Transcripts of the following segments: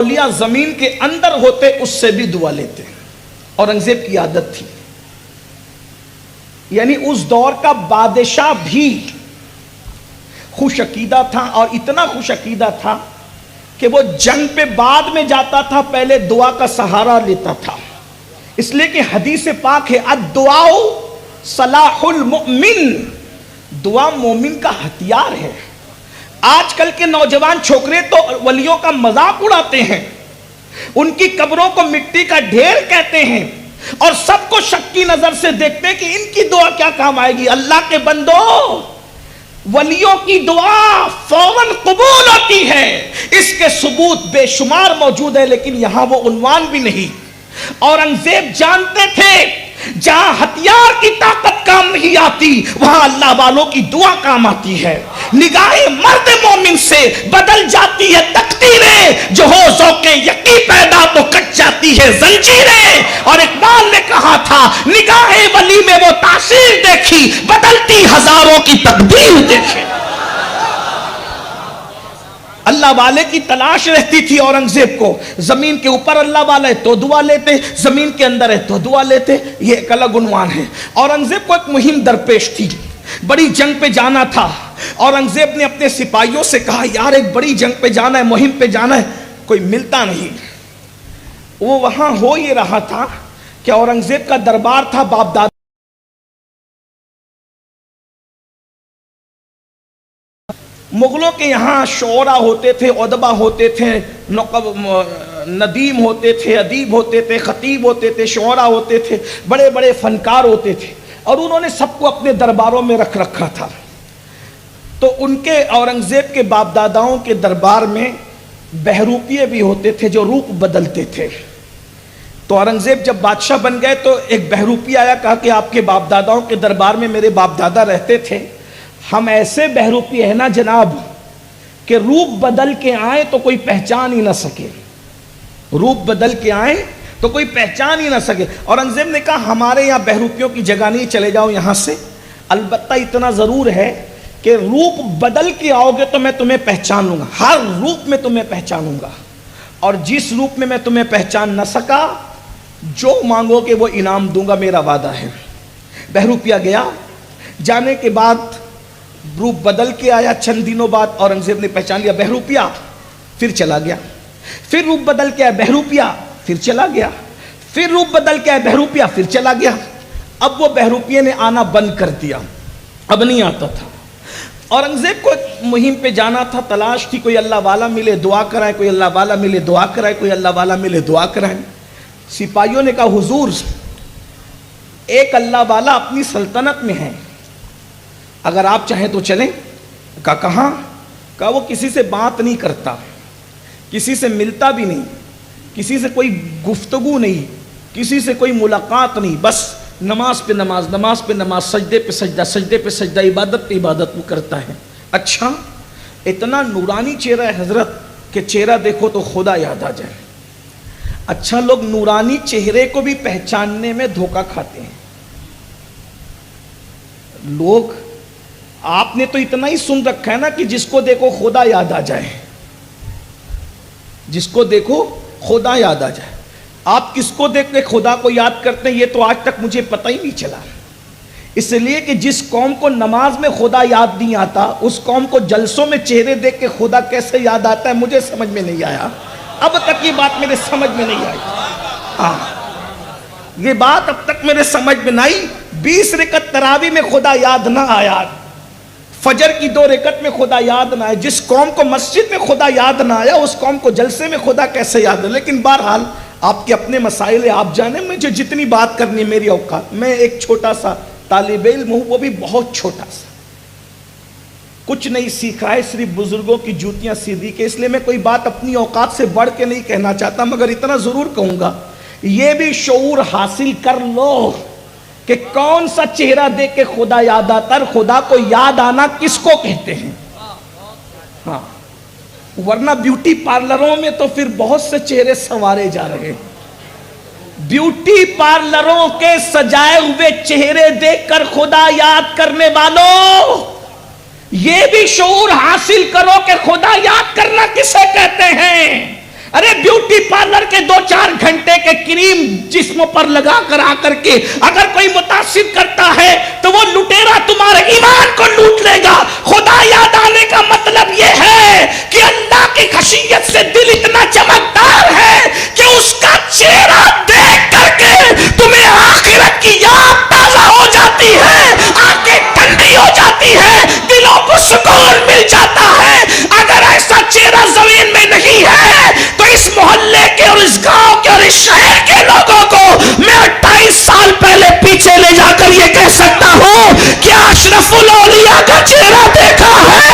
اولیاء زمین کے اندر ہوتے اس سے بھی دعا لیتے. اورنگزیب کی عادت تھی، یعنی اس دور کا بادشاہ بھی خوش عقیدہ تھا، اور اتنا خوش عقیدہ تھا کہ وہ جنگ پہ بعد میں جاتا تھا، پہلے دعا کا سہارا لیتا تھا. اس لیے کہ حدیث پاک ہے الدعاء صلاح المؤمن، دعا مومن کا ہتھیار ہے. آج کل کے نوجوان چھوکرے تو ولیوں کا مذاق اڑاتے ہیں، ان کی قبروں کو مٹی کا ڈھیر کہتے ہیں، اور سب کو شک کی نظر سے دیکھتے ہیں کہ ان کی دعا کیا کام آئے گی. اللہ کے بندو، ولیوں کی دعا فوراً قبول ہوتی ہے، اس کے ثبوت بے شمار موجود ہے، لیکن یہاں وہ عنوان بھی نہیں. اورنگزیب جانتے تھے جہاں ہتھیار کی طاقت کام نہیں آتی، وہاں اللہ والوں کی دعا کام آتی ہے. نگاہ مرد مومن سے بدل جاتی ہے تقدیریں، جو ہو ذوق یقین پیدا تو کٹ جاتی ہے زنجیریں. اور اقبال نے کہا تھا نگاہ ولی میں وہ تاثیر دیکھی، بدلتی ہزاروں کی تقدیر دیکھے. اللہ والے کی تلاش رہتی تھی اورنگزیب کو. زمین کے اوپر اللہ والا ہے تو دعا لیتے، زمین کے اندر ہے تو دعا لیتے. یہ ایک الگ عنوان ہے. اورنگزیب کو ایک مہم درپیش تھی، بڑی جنگ پہ جانا تھا. اورنگزیب نے اپنے سپاہیوں سے کہا یار ایک بڑی جنگ پہ جانا ہے، مہم پہ جانا ہے، کوئی ملتا نہیں. وہ وہاں ہو یہ رہا تھا کہ اورنگزیب کا دربار تھا، باپ دادا مغلوں کے یہاں شعراء ہوتے تھے، ادبا ہوتے تھے، ندیم ہوتے تھے، ادیب ہوتے تھے، خطیب ہوتے تھے، شعراء ہوتے تھے، بڑے بڑے فنکار ہوتے تھے، اور انہوں نے سب کو اپنے درباروں میں رکھ رکھا تھا. تو ان کے اورنگزیب کے باپ داداؤں کے دربار میں بہروپیے بھی ہوتے تھے جو روپ بدلتے تھے. تو اورنگزیب جب بادشاہ بن گئے تو ایک بہروپی آیا، کہا کہ آپ کے باپ داداؤں کے دربار میں میرے باپ دادا رہتے تھے، ہم ایسے بہروپی ہیں نا جناب کہ روپ بدل کے آئیں تو کوئی پہچان ہی نہ سکے، روپ بدل کے آئیں تو کوئی پہچان ہی نہ سکے. اورنگزیب نے کہا ہمارے یہاں بہروپیوں کی جگہ نہیں، چلے جاؤ یہاں سے. البتہ اتنا ضرور ہے کہ روپ بدل کے آؤ گے تو میں تمہیں پہچان لوں گا، ہر روپ میں تمہیں پہچانوں گا، اور جس روپ میں تمہیں پہچان نہ سکا جو مانگو کہ وہ انعام دوں گا، میرا وعدہ ہے. بہروپیہ گیا، جانے کے بعد روپ بدل کے آیا. چند دنوں بعد اورنگزیب نے پہچان لیا بہروپیہ، پھر چلا گیا. پھر روپ بدل کے آیا بہروپیہ، پھر چلا گیا. پھر روپ بدل کے آیا بہروپیہ، پھر چلا گیا. اب وہ بہروپیے نے آنا بند کر دیا، اب نہیں آتا تھا. اورنگزیب کو مہم پہ جانا تھا، تلاش تھی کوئی اللہ والا ملے دعا کرائے، کوئی اللہ والا ملے دعا کرائے، کوئی اللہ والا ملے دعا کرائے. سپاہیوں نے کہا حضور ایک اللہ والا اپنی سلطنت میں ہے، اگر آپ چاہیں تو چلیں. کہا کہاں؟ کہا وہ کسی سے بات نہیں کرتا، کسی سے ملتا بھی نہیں، کسی سے کوئی گفتگو نہیں، کسی سے کوئی ملاقات نہیں، بس نماز پہ نماز، نماز پہ نماز، سجدے پہ سجدہ، سجدے پہ سجدہ، عبادت پہ عبادت وہ کرتا ہے. اچھا، اتنا نورانی چہرہ ہے حضرت کہ چہرہ دیکھو تو خدا یاد آ جائے. اچھا، لوگ نورانی چہرے کو بھی پہچاننے میں دھوکہ کھاتے ہیں. لوگ، آپ نے تو اتنا ہی سن رکھا ہے نا کہ جس کو دیکھو خدا یاد آ جائے، جس کو دیکھو خدا یاد آ جائے. آپ کس کو دیکھ کے خدا کو یاد کرتے ہیں یہ تو آج تک مجھے پتہ ہی نہیں چلا. اس لیے کہ جس قوم کو نماز میں خدا یاد نہیں آتا، اس قوم کو جلسوں میں چہرے دیکھ کے خدا کیسے یاد آتا ہے مجھے سمجھ میں نہیں آیا. اب تک یہ بات میرے سمجھ میں نہیں آئی. یہ بات اب تک میرے سمجھ میں نہ آئی. 20 رکعت تراویح میں خدا یاد نہ آیا، فجر کی 2 رکعت میں خدا یاد نہ آیا. جس قوم کو مسجد میں خدا یاد نہ آیا اس قوم کو جلسے میں خدا کیسے یاد ہے. لیکن بہرحال آپ کے اپنے مسائل ہیں، آپ جانیں مجھے جتنی بات کرنی میری اوقات. میں ایک چھوٹا سا طالب علم ہوں، وہ بھی بہت چھوٹا سا، کچھ نہیں سیکھا ہے، صرف بزرگوں کی جوتیاں سیدھی کے. اس لیے میں کوئی بات اپنی اوقات سے بڑھ کے نہیں کہنا چاہتا، مگر اتنا ضرور کہوں گا یہ بھی شعور حاصل کر لو کہ کون سا چہرہ دیکھ کے خدا یاد آتا ہے، خدا کو یاد آنا کس کو کہتے ہیں. ہاں، ورنہ بیوٹی پارلروں میں تو پھر بہت سے چہرے سنوارے جا رہے ہیں. بیوٹی پارلروں کے سجائے ہوئے چہرے دیکھ کر خدا یاد کرنے والوں، یہ بھی شعور حاصل کرو کہ خدا یاد کرنا کسے کہتے ہیں. ارے بیوٹی پارلر کے 2-4 گھنٹے کے کریم جسم پر لگا کر آ کر کے اگر کوئی متاثر کرتا ہے تو وہ لٹیرا تمہارے ایمان کو لوٹ لے گا. خدا یاد آنے کا مطلب یہ ہے کہ اللہ کی خشیت سے دل اتنا چمکدار ہے کہ اس کا چہرہ دیکھ کر کے تمہیں آخرت کی یاد تازہ ہو جاتی ہے, آنکھیں ٹھنڈی ہو جاتی ہے, دلوں کو سکون مل جاتا ہے. اگر ایسا چہرہ زمین میں نہیں ہے تو اس محلے کے اور اس گاؤں کے اور اس شہر کے لوگوں کو میں 28 سال پہلے پیچھے لے جا کر یہ کہہ سکتا ہوں کہ اشرف الاولیاء کا چہرہ دیکھا ہے.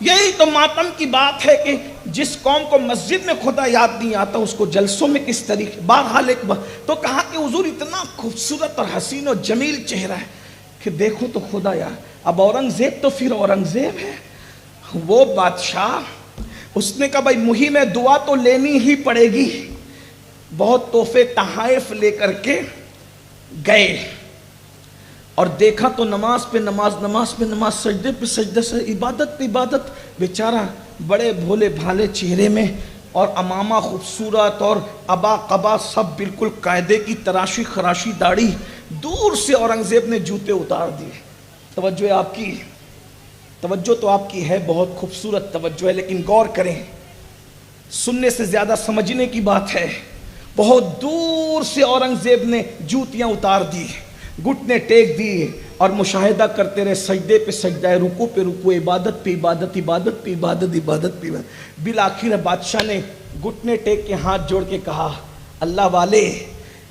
یہی تو ماتم کی بات ہے کہ جس قوم کو مسجد میں خدا یاد نہیں آتا اس کو جلسوں میں کس طریقے. بہرحال ایک تو کہا کہ حضور اتنا خوبصورت اور حسین و جمیل چہرہ ہے کہ دیکھو تو خدا یاد. اب اورنگزیب تو پھر اورنگزیب ہے, وہ بادشاہ, اس نے کہا بھائی مہم دعا تو لینی ہی پڑے گی. بہت تحفے تحائف لے کر کے گئے اور دیکھا تو نماز پہ نماز, نماز پہ نماز, سجدے پہ سجدے, سے عبادت پہ عبادت. بیچارہ بڑے بھولے بھالے چہرے میں اور امامہ خوبصورت اور ابا قبا سب بالکل قاعدے کی تراشی خراشی داڑھی. دور سے اورنگزیب نے جوتے اتار دیے. توجہ ہے آپ کی, توجہ تو آپ کی ہے, بہت خوبصورت توجہ ہے, لیکن غور کریں, سننے سے زیادہ سمجھنے کی بات ہے. بہت دور سے اورنگزیب نے جوتیاں اتار دی, گھٹنے ٹیک دیے اور مشاہدہ کرتے رہے, سجدے پہ سجدہ, رکوع پہ رکوع, عبادت پہ عبادت, عبادت پہ عبادت, عبادت پہ عبادت. بالآخر بادشاہ نے گھٹنے ٹیک کے ہاتھ جوڑ کے کہا اللہ والے,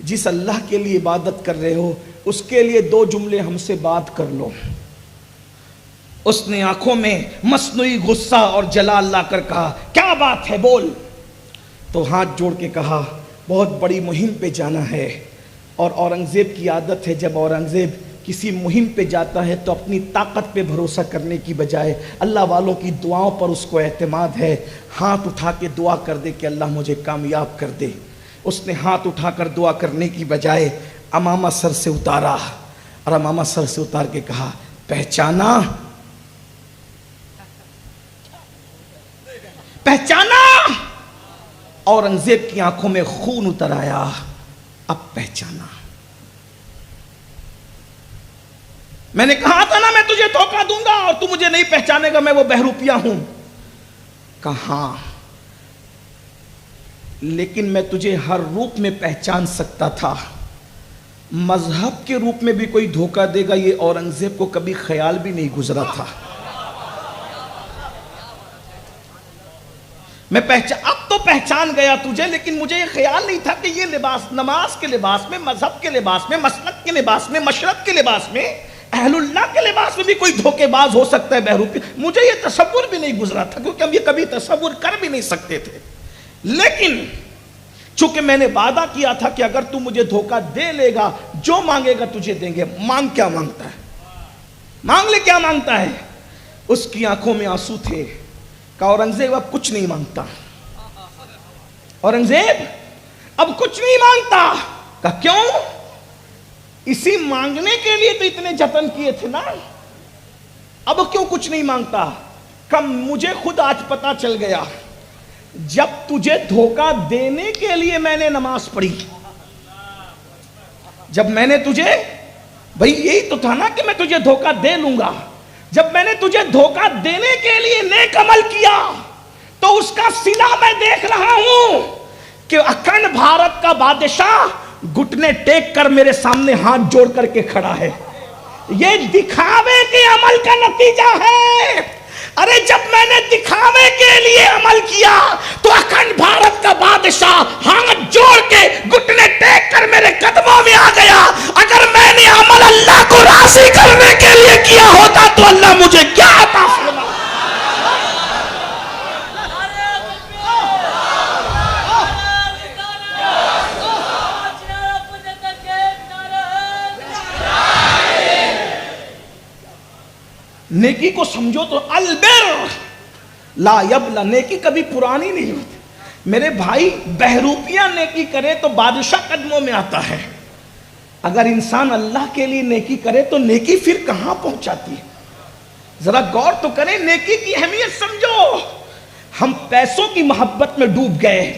جس اللہ کے لیے عبادت کر رہے ہو اس کے لیے 2 جملے ہم سے بات کر لو. اس نے آنکھوں میں مصنوعی غصہ اور جلال لا کر کہا کیا بات ہے بول. تو ہاتھ جوڑ کے کہا بہت بڑی مہم پہ جانا ہے. اور اورنگزیب کی عادت ہے جب اورنگزیب کسی مہم پہ جاتا ہے تو اپنی طاقت پہ بھروسہ کرنے کی بجائے اللہ والوں کی دعاؤں پر اس کو اعتماد ہے. ہاتھ اٹھا کے دعا کر دے کہ اللہ مجھے کامیاب کر دے. اس نے ہاتھ اٹھا کر دعا کرنے کی بجائے امامہ سر سے اتارا اور امامہ سر سے اتار کے کہا پہچانا, پہچانا. اورنگزیب کی آنکھوں میں خون اتر آیا. اب پہچانا. میں نے کہا تھا نا میں تجھے دھوکہ دوں گا اور تو مجھے نہیں پہچانے گا, میں وہ بہروپیہ ہوں. کہاں, لیکن میں تجھے ہر روپ میں پہچان سکتا تھا. مذہب کے روپ میں بھی کوئی دھوکہ دے گا یہ اورنگزیب کو کبھی خیال بھی نہیں گزرا تھا. میں اب تو پہچان گیا تجھے, لیکن مجھے یہ خیال نہیں تھا کہ یہ لباس, نماز کے لباس میں, مذہب کے لباس میں, مسلک کے لباس میں, مشرق کے لباس میں, اہل اللہ کے لباس میں بھی کوئی دھوکے باز ہو سکتا ہے بہروپی. مجھے یہ تصور بھی نہیں گزرا تھا کیونکہ ہم یہ کبھی تصور کر بھی نہیں سکتے تھے. لیکن چونکہ میں نے وعدہ کیا تھا کہ اگر تو مجھے دھوکہ دے لے گا جو مانگے گا تجھے دیں گے. مانگ کیا مانگتا ہے, مانگ لے کیا مانگتا ہے. اس کی آنکھوں میں آنسو تھے. کہا اورنگزیب اب کچھ نہیں مانگتا, اورنگزیب اب کچھ نہیں مانگتا. کہا کیوں, اسی مانگنے کے لیے تو اتنے جتن کیے تھے نا, اب کیوں کچھ نہیں مانگتا. کہا مجھے خود آج پتا چل گیا, جب تجھے دھوکہ دینے کے لیے میں نے نماز پڑھی, جب میں نے تجھے, بھئی یہی تو تھا نا کہ میں تجھے دھوکہ دے لوں گا, جب میں نے تجھے دھوکہ دینے کے لیے نیک عمل کیا تو اس کا صلہ میں دیکھ رہا ہوں کہ اکھنڈ بھارت کا بادشاہ گھٹنے ٹیک کر میرے سامنے ہاتھ جوڑ کر کے کھڑا ہے. یہ دکھاوے کے عمل کا نتیجہ ہے. ارے جب میں نے دکھاوے کے لیے عمل کیا تو اکھنڈ بھارت کا بادشاہ ہاتھ جوڑ کے گھٹنے ٹیک کر میرے قدموں میں آ گیا. اگر میں نے عمل اللہ کو راضی کرنے کے لیے کیا ہوتا تو اللہ مجھے کیا عطا فرماتا. نیکی کو سمجھو تو البر لا یبلا، نیکی کبھی پرانی نہیں ہوتی. میرے بھائی بہروپیاں نیکی کرے تو بادشاہ قدموں میں آتا ہے، اگر انسان اللہ کے لیے نیکی کرے تو نیکی پھر کہاں پہنچاتی ہے؟ ذرا غور تو کریں، نیکی کی اہمیت سمجھو. ہم پیسوں کی محبت میں ڈوب گئے،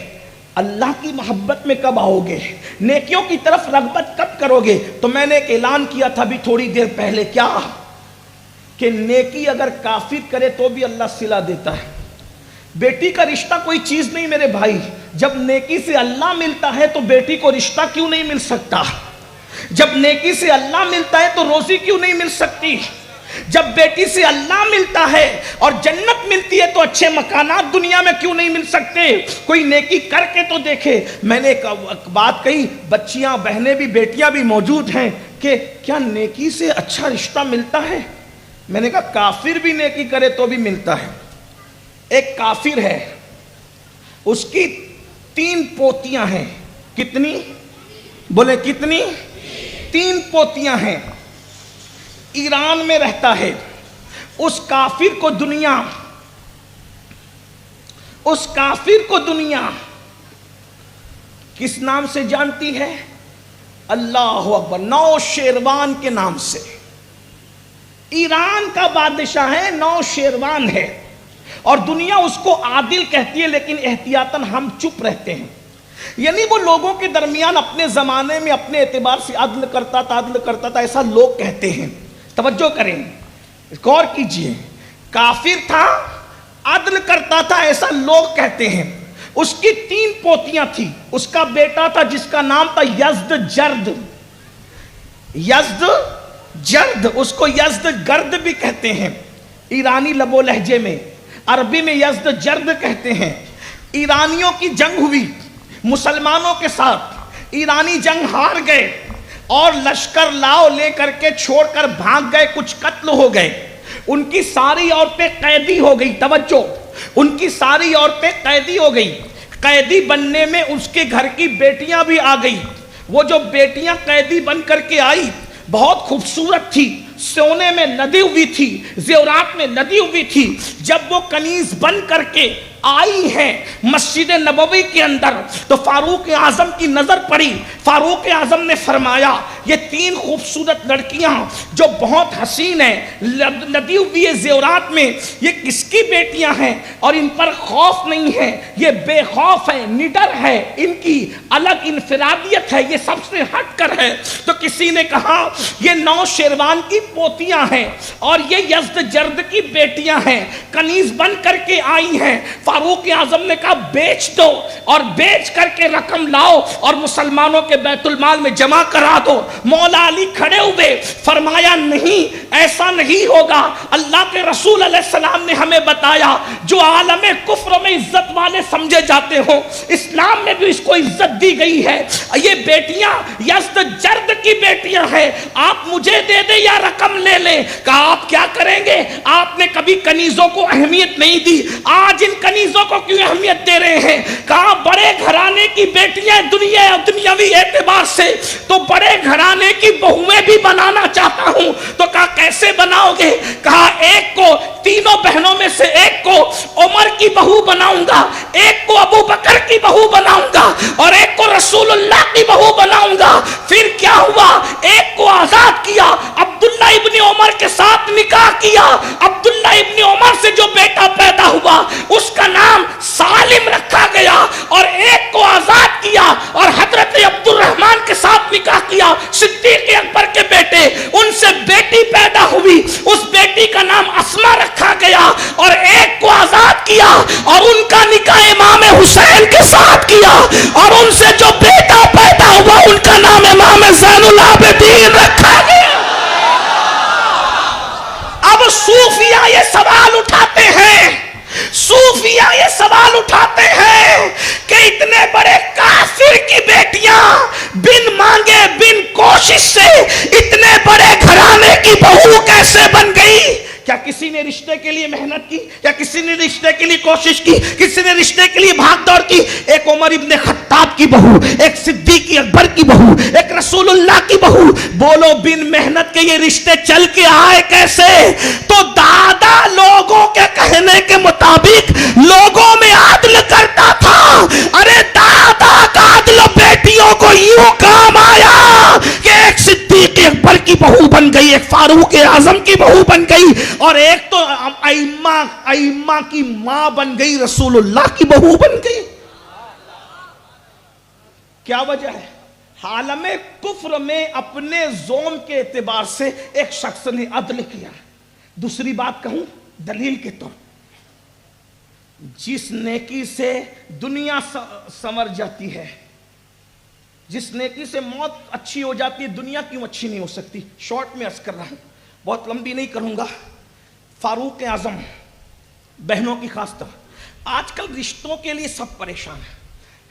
اللہ کی محبت میں کب آؤ گے؟ نیکیوں کی طرف رغبت کب کرو گے؟ تو میں نے ایک اعلان کیا تھا بھی تھوڑی دیر پہلے، کیا کہ نیکی اگر کافر کرے تو بھی اللہ صلہ دیتا ہے. بیٹی کا رشتہ کوئی چیز نہیں میرے بھائی، جب نیکی سے اللہ ملتا ہے تو بیٹی کو رشتہ کیوں نہیں مل سکتا؟ جب نیکی سے اللہ ملتا ہے تو روزی کیوں نہیں مل سکتی؟ جب بیٹی سے اللہ ملتا ہے اور جنت ملتی ہے تو اچھے مکانات دنیا میں کیوں نہیں مل سکتے؟ کوئی نیکی کر کے تو دیکھے. میں نے ایک بات کہی، بچیاں بہنیں بھی بیٹیاں بھی موجود ہیں کہ کیا نیکی سے اچھا رشتہ ملتا ہے؟ میں نے کہا کافر بھی نیکی کرے تو بھی ملتا ہے. ایک کافر ہے، اس کی 3 پوتیاں ہیں. کتنی؟ بولے کتنی؟ 3 پوتیاں ہیں. ایران میں رہتا ہے. اس کافر کو دنیا کس نام سے جانتی ہے؟ اللہ اکبر، نوشیروان کے نام سے. ایران کا بادشاہ ہے، نوشیروان ہے، اور دنیا اس کو عادل کہتی ہے، لیکن احتیاطاً ہم چپ رہتے ہیں. یعنی وہ لوگوں کے درمیان اپنے زمانے میں اپنے اعتبار سے عدل کرتا تھا، ایسا لوگ کہتے ہیں. توجہ کریں، غور کیجئے، کافر تھا، عدل کرتا تھا، ایسا لوگ کہتے ہیں. اس کی 3 پوتیاں تھی. اس کا بیٹا تھا جس کا نام تھا یزدجرد. اس کو یزدگرد بھی کہتے ہیں ایرانی لب و لہجے میں، عربی میں یزدجرد کہتے ہیں. ایرانیوں کی جنگ ہوئی مسلمانوں کے ساتھ، ایرانی جنگ ہار گئے اور لشکر لاؤ لے کر کے چھوڑ کر بھاگ گئے، کچھ قتل ہو گئے. ان کی ساری عورتیں قیدی ہو گئی. توجہ، ان کی ساری عورتیں قیدی ہو گئی. قیدی بننے میں اس کے گھر کی بیٹیاں بھی آ گئی. وہ جو بیٹیاں قیدی بن کر کے آئی بہت خوبصورت تھی، سونے میں لدی ہوئی تھی، زیورات میں لدی ہوئی تھی. جب وہ کنیز بن کر کے آئی ہیں مسجد نبوی کے اندر تو فاروق اعظم کی نظر پڑی. فاروق اعظم نے فرمایا یہ 3 خوبصورت لڑکیاں جو بہت حسین ہیں، لدی ہوئی زیورات میں، یہ کس کی بیٹیاں ہیں؟ اور ان پر خوف نہیں ہے، یہ بے خوف ہے، نڈر ہے، ان کی الگ انفرادیت ہے، یہ سب سے ہٹ کر ہے. تو کسی نے کہا یہ نوشیروان کی پوتیاں ہیں اور یہ یزدجرد کی بیٹیاں ہیں، کنیز بن کر کے آئی ہیں. فاروق اعظم نے کہا بیچ دو، اور بیچ کر کے رقم لاؤ اور مسلمانوں کے بیت المال میں جمع کرا دو. مولا علی کھڑے ہوئے، فرمایا نہیں، ایسا نہیں ہوگا. اللہ کے رسول علیہ السلام نے ہمیں بتایا جو عالم کفر میں عزت والے سمجھے جاتے ہوں، اسلام میں بھی اس کو عزت دی گئی ہے. یہ بیٹیاں یزدجرد کی بیٹیاں ہیں، آپ مجھے دے دیں یا رقم لے لیں. کہا آپ کیا کریں گے؟ آپ نے کبھی کنیزوں کو اہمیت نہیں دی، آج ان کنیزوں کو کیوں اہمیت دے رہے ہیں؟ کہا بڑے گھرانے کی بیٹیاں دنیاوی اعتبار سے تو بڑے گھرانے کی بہویں بھی بنانا چاہتا ہوں. تو کہا کیسے بناؤ گے؟ کہا ایک کو، تینوں بہنوں میں سے ایک کو عمر کی بہو بناؤں گا، ایک کو ابو بکر کی بہو بناؤں گا، اور ایک کو رسول اللہ کی بہو بناؤں گا. پھر کیا ہوا؟ ایک کو آزاد کیا، عبداللہ ابن عمر کے ساتھ نکاح کیا. عبداللہ ابن عمر سے جو بیٹا پیدا ہوا اس کا نام سالم رکھا گیا، اور ایک کو آزاد کیا اور حضرت عبد الرحمن کے ساتھ نکاح کیا، صدیق اکبر کے بیٹے. ان سے بیٹی پیدا ہوئی، اس بیٹی کا نام اسما رکھا گیا، اور ایک کو آزاد کیا اور ان کا نکاح امام حسین کے ساتھ کیا، اور ان سے جو بیٹا پیدا ہوا ان کا نام امام زین العابدین رکھا گیا. اب صوفیہ یہ سوال اٹھاتے ہیں کہ اتنے بڑے کافر کی بیٹیاں بن مانگے بن کوشش سے اتنے بڑے گھرانے کی بہو کیسے بن گئی؟ کیا کسی نے رشتے کے لیے محنت کی؟ کیا کسی نے رشتے کے لیے کوشش کی؟ کسی نے رشتے کے لیے بھاگ دوڑ کی؟ ایک عمر ابن خطاب کی بہو، ایک صدیق اکبر کی بہو، ایک رسول اللہ کی بہو. بولو بن محنت کے یہ رشتے چل کے آئے کیسے؟ تو دادا لوگوں کے کہنے کے مطابق لوگوں میں عدل کرتا تھا. ارے دادا کا عدل بیٹیوں کو یوں کام آیا کہ ایک صدیق اکبر کی بہو بن گئی, ایک فاروق اعظم کی بہو بن گئی, اور ایک تو ائمہ کی ماں بن گئی, رسول اللہ کی بہو بن گئی. کیا وجہ ہے؟ عالم کفر میں اپنے زوم کے اعتبار سے ایک شخص نے عدل کیا. دوسری بات کہوں دلیل کے طور, جس نیکی سے دنیا سنور جاتی ہے, جس نیکی سے موت اچھی ہو جاتی ہے, دنیا کیوں اچھی نہیں ہو سکتی؟ شارٹ میں عرض کر رہا ہوں, بہت لمبی نہیں کروں گا. فاروق اعظم, بہنوں کی خاص طور, آج کل رشتوں کے لیے سب پریشان ہیں.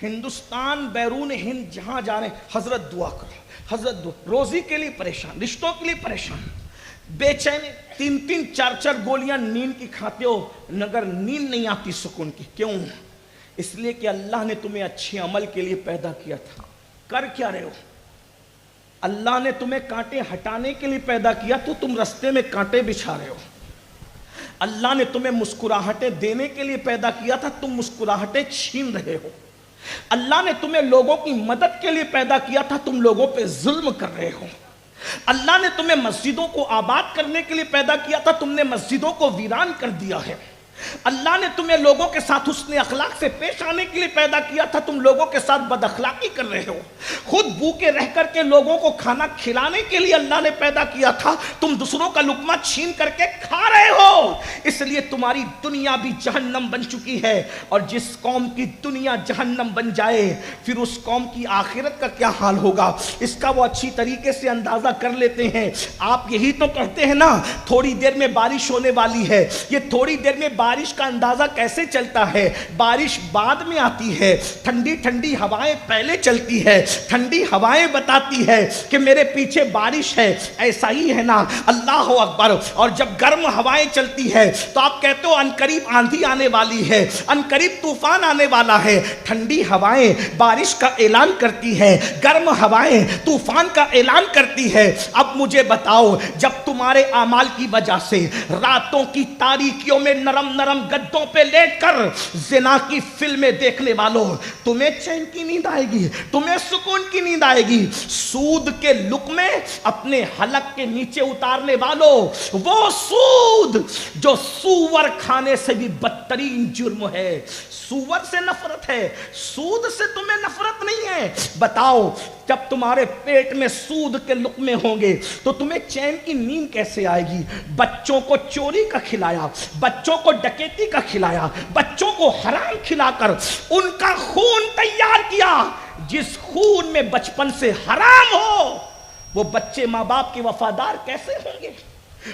ہندوستان بیرون ہند جہاں جا رہے ہیں, حضرت دعا کرو, حضرت دعا, روزی کے لیے پریشان, رشتوں کے لیے پریشان, بے چین, 3-4 گولیاں نیند کی کھاتے ہو مگر نیند نہیں آتی سکون کی. کیوں؟ اس لیے کہ اللہ نے تمہیں اچھے عمل کے لیے پیدا کیا تھا. کر کیا رہے ہو؟ اللہ نے تمہیں کانٹے ہٹانے کے لیے پیدا کیا تو تم رستے میں کانٹے بچھا رہے ہو. اللہ نے تمہیں مسکراہٹیں دینے کے لیے پیدا کیا تھا, تم مسکراہٹیں چھین رہے ہو. اللہ نے تمہیں لوگوں کی مدد کے لیے پیدا کیا تھا, تم لوگوں پہ ظلم کر رہے ہو. اللہ نے تمہیں مسجدوں کو آباد کرنے کے لیے پیدا کیا تھا, تم نے مسجدوں کو ویران کر دیا ہے. اللہ نے تمہیں لوگوں کے ساتھ حسن اخلاق سے پیش آنے کے لیے پیدا کیا تھا, تم لوگوں کے ساتھ بد اخلاقی کر رہے ہو. خود بھوکے رہ کر کے لوگوں کو کھانا کھلانے کے لیے اللہ نے پیدا کیا تھا, تم دوسروں کا لقمہ چھین کر کے کھا رہے ہو. اس لیے تمہاری دنیا بھی جہنم بن چکی ہے, اور جس قوم کی دنیا جہنم بن جائے پھر اس قوم کی آخرت کا کیا حال ہوگا, اس کا وہ اچھی طریقے سے اندازہ کر لیتے ہیں. آپ یہی تو کہتے ہیں نا تھوڑی دیر میں بارش ہونے والی ہے. یہ تھوڑی دیر میں بارش کا اندازہ کیسے چلتا ہے؟ بارش بعد میں آتی ہے, ٹھنڈی ٹھنڈی ہوائیں پہلے چلتی ہے, ٹھنڈی ہوائیں بتاتی ہے کہ میرے پیچھے بارش ہے. ایسا ہی ہے نا, اللہ اکبر. اور جب گرم ہوائیں چلتی ہے تو آپ کہتے ہو انقریب آندھی آنے والی ہے, انقریب طوفان آنے والا ہے. ٹھنڈی ہوائیں بارش کا اعلان کرتی ہے, گرم ہوائیں طوفان کا اعلان کرتی ہے. اب مجھے بتاؤ, جب تمہارے اعمال کی وجہ سے راتوں کی تاریکیوں میں نرم نرم گدوں پہ لیٹ کر زنا کی فلمیں دیکھنے والوں, تمہیں چین کی نیند آئے گی, تمہیں سکون کی نیند آئے گی. سود کے لقمے اپنے حلق کے نیچے اتارنے والوں, وہ سود جو سور کھانے سے بھی بدترین جرم ہے. سور سے نفرت ہے, سود سے تمہیں نفرت نہیں ہے. بتاؤ جب تمہارے پیٹ میں سود کے لقمے ہوں گے تو تمہیں چین کی نیند کیسے آئے گی؟ بچوں کو چوری کا کھلایا, بچوں کو ڈکیتی کا کھلایا, بچوں کو حرام کھلا کر ان کا خون تیار کیا. جس خون میں بچپن سے حرام ہو وہ بچے ماں باپ کے وفادار کیسے ہوں گے؟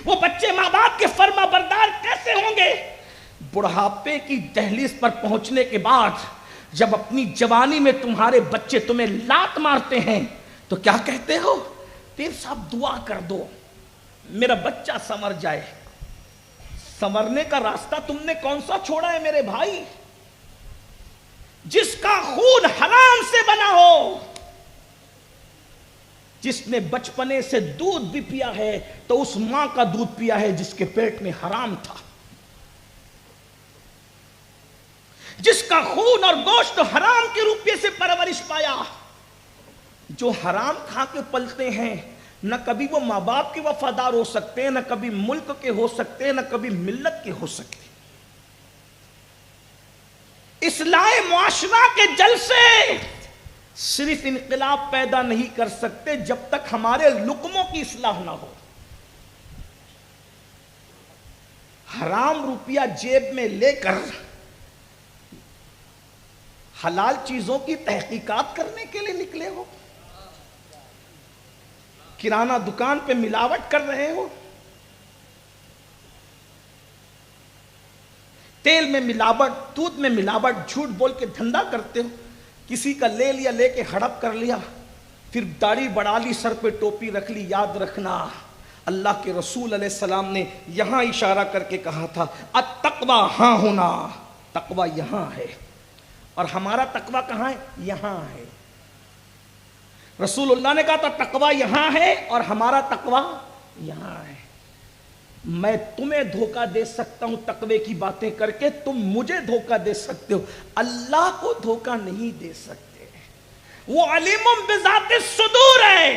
وہ بچے ماں باپ کے فرما بردار کیسے ہوں گے؟ بڑھاپے کی دہلیز پر پہنچنے کے بعد جب اپنی جوانی میں تمہارے بچے تمہیں لات مارتے ہیں تو کیا کہتے ہو؟ پیر صاحب دعا کر دو میرا بچہ سنور جائے. سنورنے کا راستہ تم نے کون سا چھوڑا ہے میرے بھائی؟ جس کا خون حرام سے بنا ہو, جس نے بچپنے سے دودھ بھی پیا ہے تو اس ماں کا دودھ پیا ہے جس کے پیٹ میں حرام تھا, جس کا خون اور گوشت حرام کے روپیے سے پرورش پایا. جو حرام کھا کے پلتے ہیں نہ کبھی وہ ماں باپ کے وفادار ہو سکتے ہیں, نہ کبھی ملک کے ہو سکتے ہیں, نہ کبھی ملت کے ہو سکتے. اصلاح معاشرہ کے جلسے صرف انقلاب پیدا نہیں کر سکتے جب تک ہمارے لقموں کی اصلاح نہ ہو. حرام روپیہ جیب میں لے کر حلال چیزوں کی تحقیقات کرنے کے لیے نکلے ہو, کرانہ دکان پہ ملاوٹ کر رہے ہو, تیل میں ملاوٹ, دودھ میں ملاوٹ, جھوٹ بول کے دھندا کرتے ہو. کسی کا لے لیا, لے کے ہڑپ کر لیا, پھر داڑھی بڑھا لی, سر پہ ٹوپی رکھ لی. یاد رکھنا اللہ کے رسول علیہ السلام نے یہاں اشارہ کر کے کہا تھا التقوی ہاں ہونا, تقوی یہاں ہے, اور ہمارا تقوی کہاں ہے؟ یہاں ہے. رسول اللہ نے کہا تھا تقوی یہاں ہے اور ہمارا تقوی یہاں ہے. میں تمہیں دھوکہ دے سکتا ہوں تقوی کی باتیں کر کے، تم مجھے دھوکہ دے سکتے ہو، اللہ کو دھوکہ نہیں دے سکتے، وہ علیم بذات الصدور ہے۔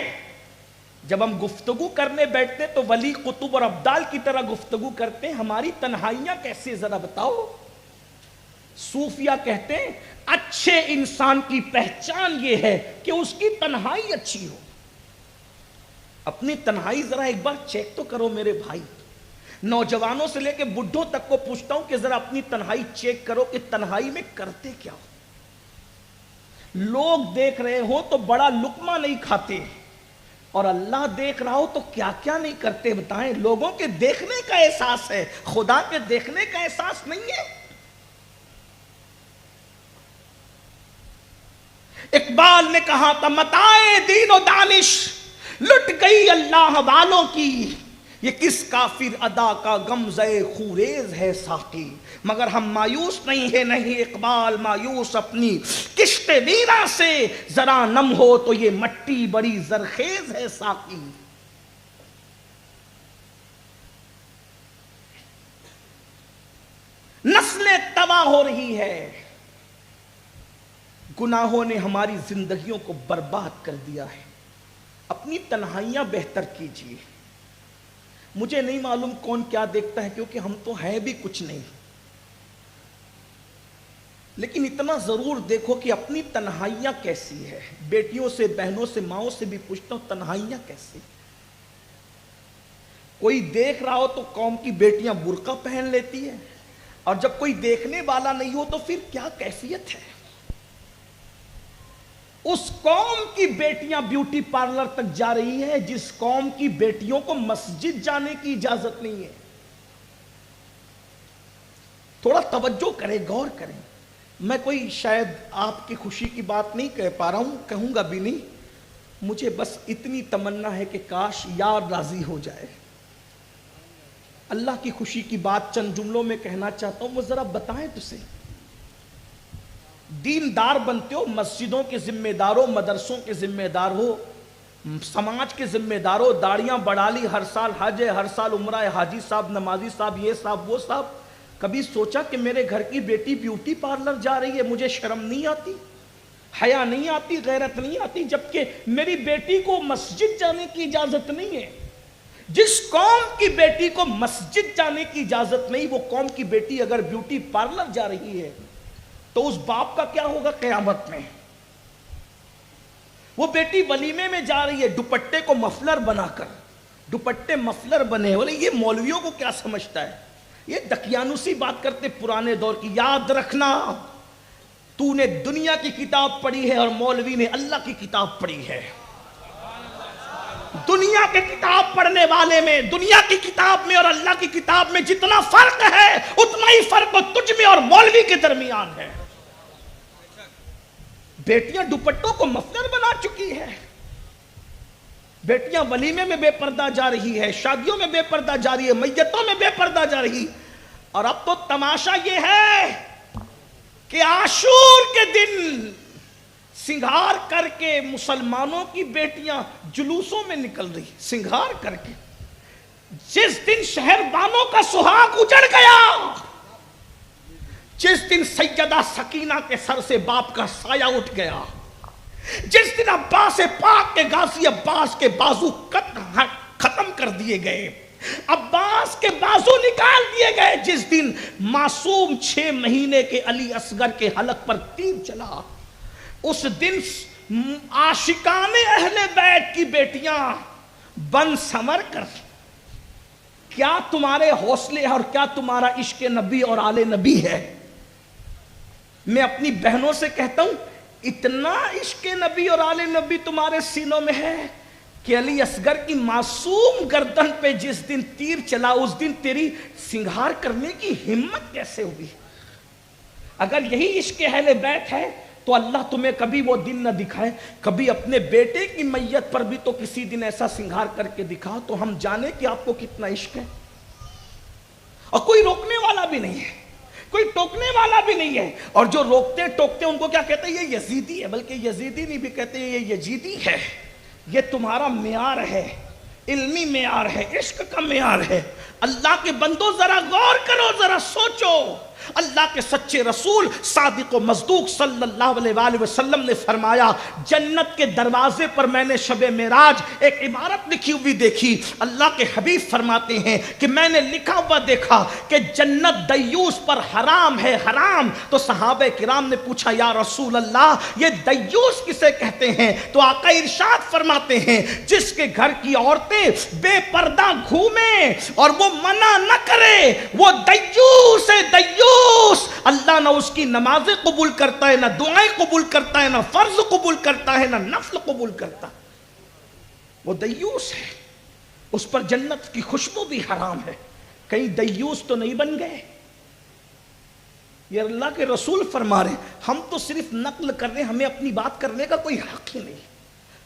جب ہم گفتگو کرنے بیٹھتے تو ولی قطب اور ابدال کی طرح گفتگو کرتے ہیں، ہماری تنہائیاں کیسے ذرا بتاؤ۔ صوفیہ کہتے ہیں اچھے انسان کی پہچان یہ ہے کہ اس کی تنہائی اچھی ہو۔ اپنی تنہائی ذرا ایک بار چیک تو کرو میرے بھائی، نوجوانوں سے لے کے بڈھوں تک کو پوچھتا ہوں کہ ذرا اپنی تنہائی چیک کرو کہ تنہائی میں کرتے کیا ہو۔ لوگ دیکھ رہے ہو تو بڑا لقمہ نہیں کھاتے، اور اللہ دیکھ رہا ہو تو کیا کیا نہیں کرتے، بتائیں۔ لوگوں کے دیکھنے کا احساس ہے، خدا کے دیکھنے کا احساس نہیں ہے۔ اقبال نے کہا تھا متاع دین و دانش لٹ گئی اللہ والوں کی، یہ کس کافر ادا کا غمزہ خوریز ہے ساقی، مگر ہم مایوس نہیں ہے، نہیں اقبال مایوس اپنی کشت ویرا سے، ذرا نم ہو تو یہ مٹی بڑی زرخیز ہے ساقی۔ نسلیں تباہ ہو رہی ہے، گناہوں نے ہماری زندگیوں کو برباد کر دیا ہے۔ اپنی تنہائیاں بہتر کیجیے۔ مجھے نہیں معلوم کون کیا دیکھتا ہے، کیونکہ ہم تو ہیں بھی کچھ نہیں، لیکن اتنا ضرور دیکھو کہ اپنی تنہائیاں کیسی ہے۔ بیٹیوں سے، بہنوں سے، ماؤں سے بھی پوچھتا ہوں تنہائیاں کیسی۔ کوئی دیکھ رہا ہو تو قوم کی بیٹیاں برقع پہن لیتی ہیں، اور جب کوئی دیکھنے والا نہیں ہو تو پھر کیا کیفیت ہے۔ اس قوم کی بیٹیاں بیوٹی پارلر تک جا رہی ہے جس قوم کی بیٹیوں کو مسجد جانے کی اجازت نہیں ہے۔ تھوڑا توجہ کریں، غور کریں۔ میں کوئی شاید آپ کی خوشی کی بات نہیں کہہ پا رہا ہوں، کہوں گا بھی نہیں، مجھے بس اتنی تمنا ہے کہ کاش یار راضی ہو جائے۔ اللہ کی خوشی کی بات چند جملوں میں کہنا چاہتا ہوں، وہ ذرا بتائیں تو صحیح۔ دیندار بنتے ہو، مسجدوں کے ذمہ دار ہو، مدرسوں کے ذمہ دار ہو، سماج کے ذمہ دار ہو، داڑیاں بڑھا لی، ہر سال حج ہے، ہر سال عمرہ ہے، حاجی صاحب، نمازی صاحب، یہ صاحب وہ صاحب، کبھی سوچا کہ میرے گھر کی بیٹی بیوٹی پارلر جا رہی ہے، مجھے شرم نہیں آتی، حیا نہیں آتی، غیرت نہیں آتی، جبکہ میری بیٹی کو مسجد جانے کی اجازت نہیں ہے۔ جس قوم کی بیٹی کو مسجد جانے کی اجازت نہیں، وہ قوم کی بیٹی اگر بیوٹی پارلر جا رہی ہے تو اس باپ کا کیا ہوگا قیامت میں۔ وہ بیٹی ولیمے میں جا رہی ہے دوپٹے کو مفلر بنا کر، دوپٹے مفلر بنے، بولے یہ مولویوں کو کیا سمجھتا ہے، یہ دقیانوسی بات کرتے پرانے دور کی۔ یاد رکھنا تو نے دنیا کی کتاب پڑھی ہے اور مولوی نے اللہ کی کتاب پڑھی ہے۔ دنیا کے کتاب پڑھنے والے میں، دنیا کی کتاب میں اور اللہ کی کتاب میں جتنا فرق ہے اتنا ہی فرق تجھ میں اور مولوی کے درمیان ہے۔ بیٹیاں دوپٹوں کو مفلر بنا چکی ہے، بیٹیاں ولیمے میں بے پردہ جا رہی ہے، شادیوں میں بے پردہ جا رہی ہے، میتوں میں بے پردہ جا رہی۔ اور اب تو تماشا یہ ہے کہ عاشور کے دن سنگھار کر کے مسلمانوں کی بیٹیاں جلوسوں میں نکل رہی، سنگھار کر کے۔ جس دن شہر بانوں کا سہاگ اجڑ گیا، جس دن سیدہ سکینہ کے سر سے باپ کا سایہ اٹھ گیا، جس دن عباس پاک کے غازی عباس کے بازو ختم کر دیے گئے، عباس کے بازو نکال دیے گئے، جس دن معصوم 6 مہینے کے علی اصغر کے حلق پر تیر چلا، اس دن عاشقان اہل بیت کی بیٹیاں بن سمر کر، کیا تمہارے حوصلے اور کیا تمہارا عشق نبی اور آل نبی ہے۔ میں اپنی بہنوں سے کہتا ہوں اتنا عشق نبی اور آل نبی تمہارے سینوں میں ہے کہ علی اصغر کی معصوم گردن پہ جس دن تیر چلا اس دن تیری سنگھار کرنے کی ہمت کیسے ہوئی۔ اگر یہی عشق اہل بیت ہے تو اللہ تمہیں کبھی وہ دن نہ دکھائے، کبھی اپنے بیٹے کی میت پر بھی تو کسی دن ایسا سنگھار کر کے دکھا تو ہم جانے کہ آپ کو کتنا عشق ہے۔ اور کوئی روکنے والا بھی نہیں ہے، کوئی ٹوکنے والا بھی نہیں ہے، اور جو روکتے ٹوکتے ان کو کیا کہتے ہیں، یہ یزیدی ہے، بلکہ یزیدی نہیں بھی کہتے ہیں، یہ یزیدی ہے، یہ تمہارا معیار ہے، علمی معیار ہے، عشق کا معیار ہے۔ اللہ کے بندو ذرا غور کرو، ذرا سوچو. اللہ کے سچے رسول صادق و مصدوق صلی اللہ علیہ وآلہ وسلم نے فرمایا جنت کے دروازے پر میں نے شب معراج ایک عبارت لکھی ہوئی دیکھی. اللہ کے حبیب فرماتے ہیں کہ میں نے لکھا ہوا دیکھا کہ جنت دیوس پر حرام ہے، حرام. تو صحابہ کرام نے پوچھا یا رسول اللہ یہ دیوس کسے کہتے ہیں؟ تو آقا ارشاد فرماتے ہیں جس کے گھر کی عورتیں بے پردہ گھومیں اور وہ منع نہ کرے وہ دیوس ہے. دیوس اللہ نہ اس کی نمازیں قبول کرتا ہے، نہ دعائیں قبول کرتا ہے، نہ فرض قبول کرتا ہے، نہ نفل قبول کرتا. وہ دیوس ہے، اس پر جنت کی خوشبو بھی حرام ہے. کہیں دیوس تو نہیں بن گئے؟ یہ اللہ کے رسول فرما رہے، ہم تو صرف نقل کر رہے ہیں، ہمیں اپنی بات کرنے کا کوئی حق ہی نہیں.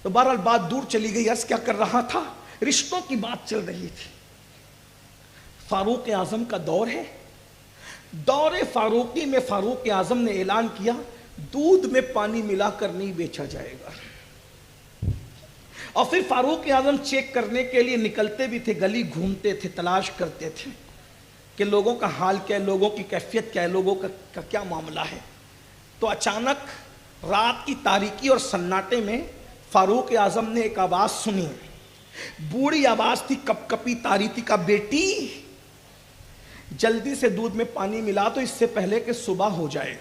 تو بہرحال بات دور چلی گئی. عرض کیا کر رہا تھا؟ رشتوں کی بات چل رہی تھی. فاروق اعظم کا دور ہے. دور فاروقی میں فاروق اعظم نے اعلان کیا دودھ میں پانی ملا کر نہیں بیچا جائے گا. اور پھر فاروق اعظم چیک کرنے کے لیے نکلتے بھی تھے، گلی گھومتے تھے، تلاش کرتے تھے کہ لوگوں کا حال کیا ہے، لوگوں کی کیفیت کیا ہے، لوگوں کا کیا معاملہ ہے. تو اچانک رات کی تاریکی اور سناٹے میں فاروق اعظم نے ایک آواز سنی. بوڑھی آواز تھی، کپ کپی تاری تھی، کا بیٹی جلدی سے دودھ میں پانی ملا تو اس سے پہلے کہ صبح ہو جائے.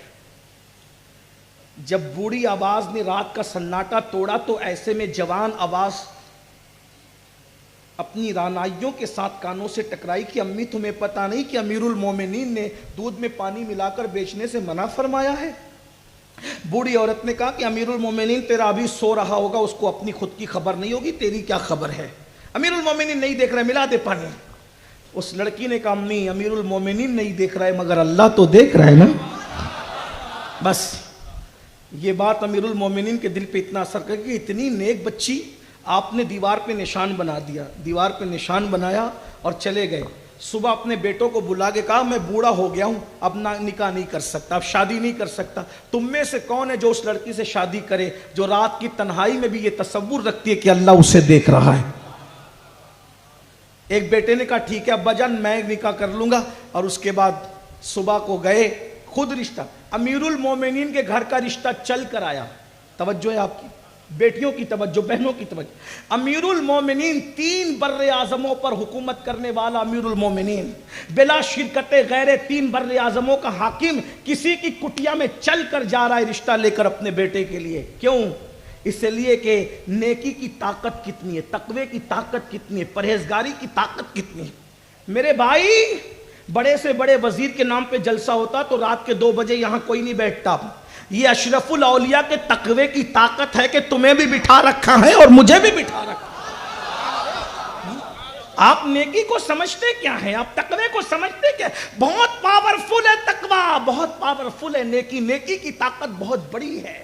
جب بوڑھی آواز نے رات کا سناٹا توڑا تو ایسے میں جوان آواز اپنی رانائیوں کے ساتھ کانوں سے ٹکرائی کہ امی تمہیں پتہ نہیں کہ امیر المومنین نے دودھ میں پانی ملا کر بیچنے سے منع فرمایا ہے؟ بوڑھی عورت نے کہا کہ امیر المومنین تیرا ابھی سو رہا ہوگا، اس کو اپنی خود کی خبر نہیں ہوگی، تیری کیا خبر ہے؟ امیر المومنین نہیں دیکھ رہے، ملا دے پانی. اس لڑکی نے کہا امی امیر المومنین نہیں دیکھ رہا ہے مگر اللہ تو دیکھ رہا ہے نا. بس یہ بات امیر المومنین کے دل پہ اتنا اثر کر کہ اتنی نیک بچی آپ نے دیوار پہ نشان بنا دیا. دیوار پہ نشان بنایا اور چلے گئے. صبح اپنے بیٹوں کو بلا کے کہا میں بوڑھا ہو گیا ہوں، اب نکاح نہیں کر سکتا، اب شادی نہیں کر سکتا. تم میں سے کون ہے جو اس لڑکی سے شادی کرے جو رات کی تنہائی میں بھی یہ تصور رکھتی ہے کہ اللہ اسے دیکھ رہا ہے؟ ایک بیٹے نے کہا ٹھیک ہے ابا جان میں نکاح کر لوں گا. اور اس کے بعد صبح کو گئے، خود رشتہ امیر المومنین کے گھر کا رشتہ چل کر آیا. توجہ ہے آپ کی بیٹیوں کی توجہ، بہنوں کی توجہ. امیر المومنین 3 بر اعظموں پر حکومت کرنے والا امیر المومنین، بلا شرکت غیر 3 بر اعظموں کا حاکم کسی کی کٹیا میں چل کر جا رہا ہے رشتہ لے کر اپنے بیٹے کے لیے. کیوں؟ اس لیے کہ نیکی کی طاقت کتنی ہے، تقوی کی طاقت کتنی ہے، پرہیزگاری کی طاقت کتنی ہے. میرے بھائی بڑے سے بڑے وزیر کے نام پہ جلسہ ہوتا تو رات کے 2 بجے یہاں کوئی نہیں بیٹھتا. یہ اشرف الاولیاء کے تقوی کی طاقت ہے کہ تمہیں بھی بٹھا رکھا ہے اور مجھے بھی بٹھا رکھا ہے. آپ نیکی کو سمجھتے کیا ہیں؟ آپ تقوی کو سمجھتے کیا؟ بہت پاورفل ہے تقوی، بہت پاورفل ہے نیکی. نیکی کی طاقت بہت بڑی ہے.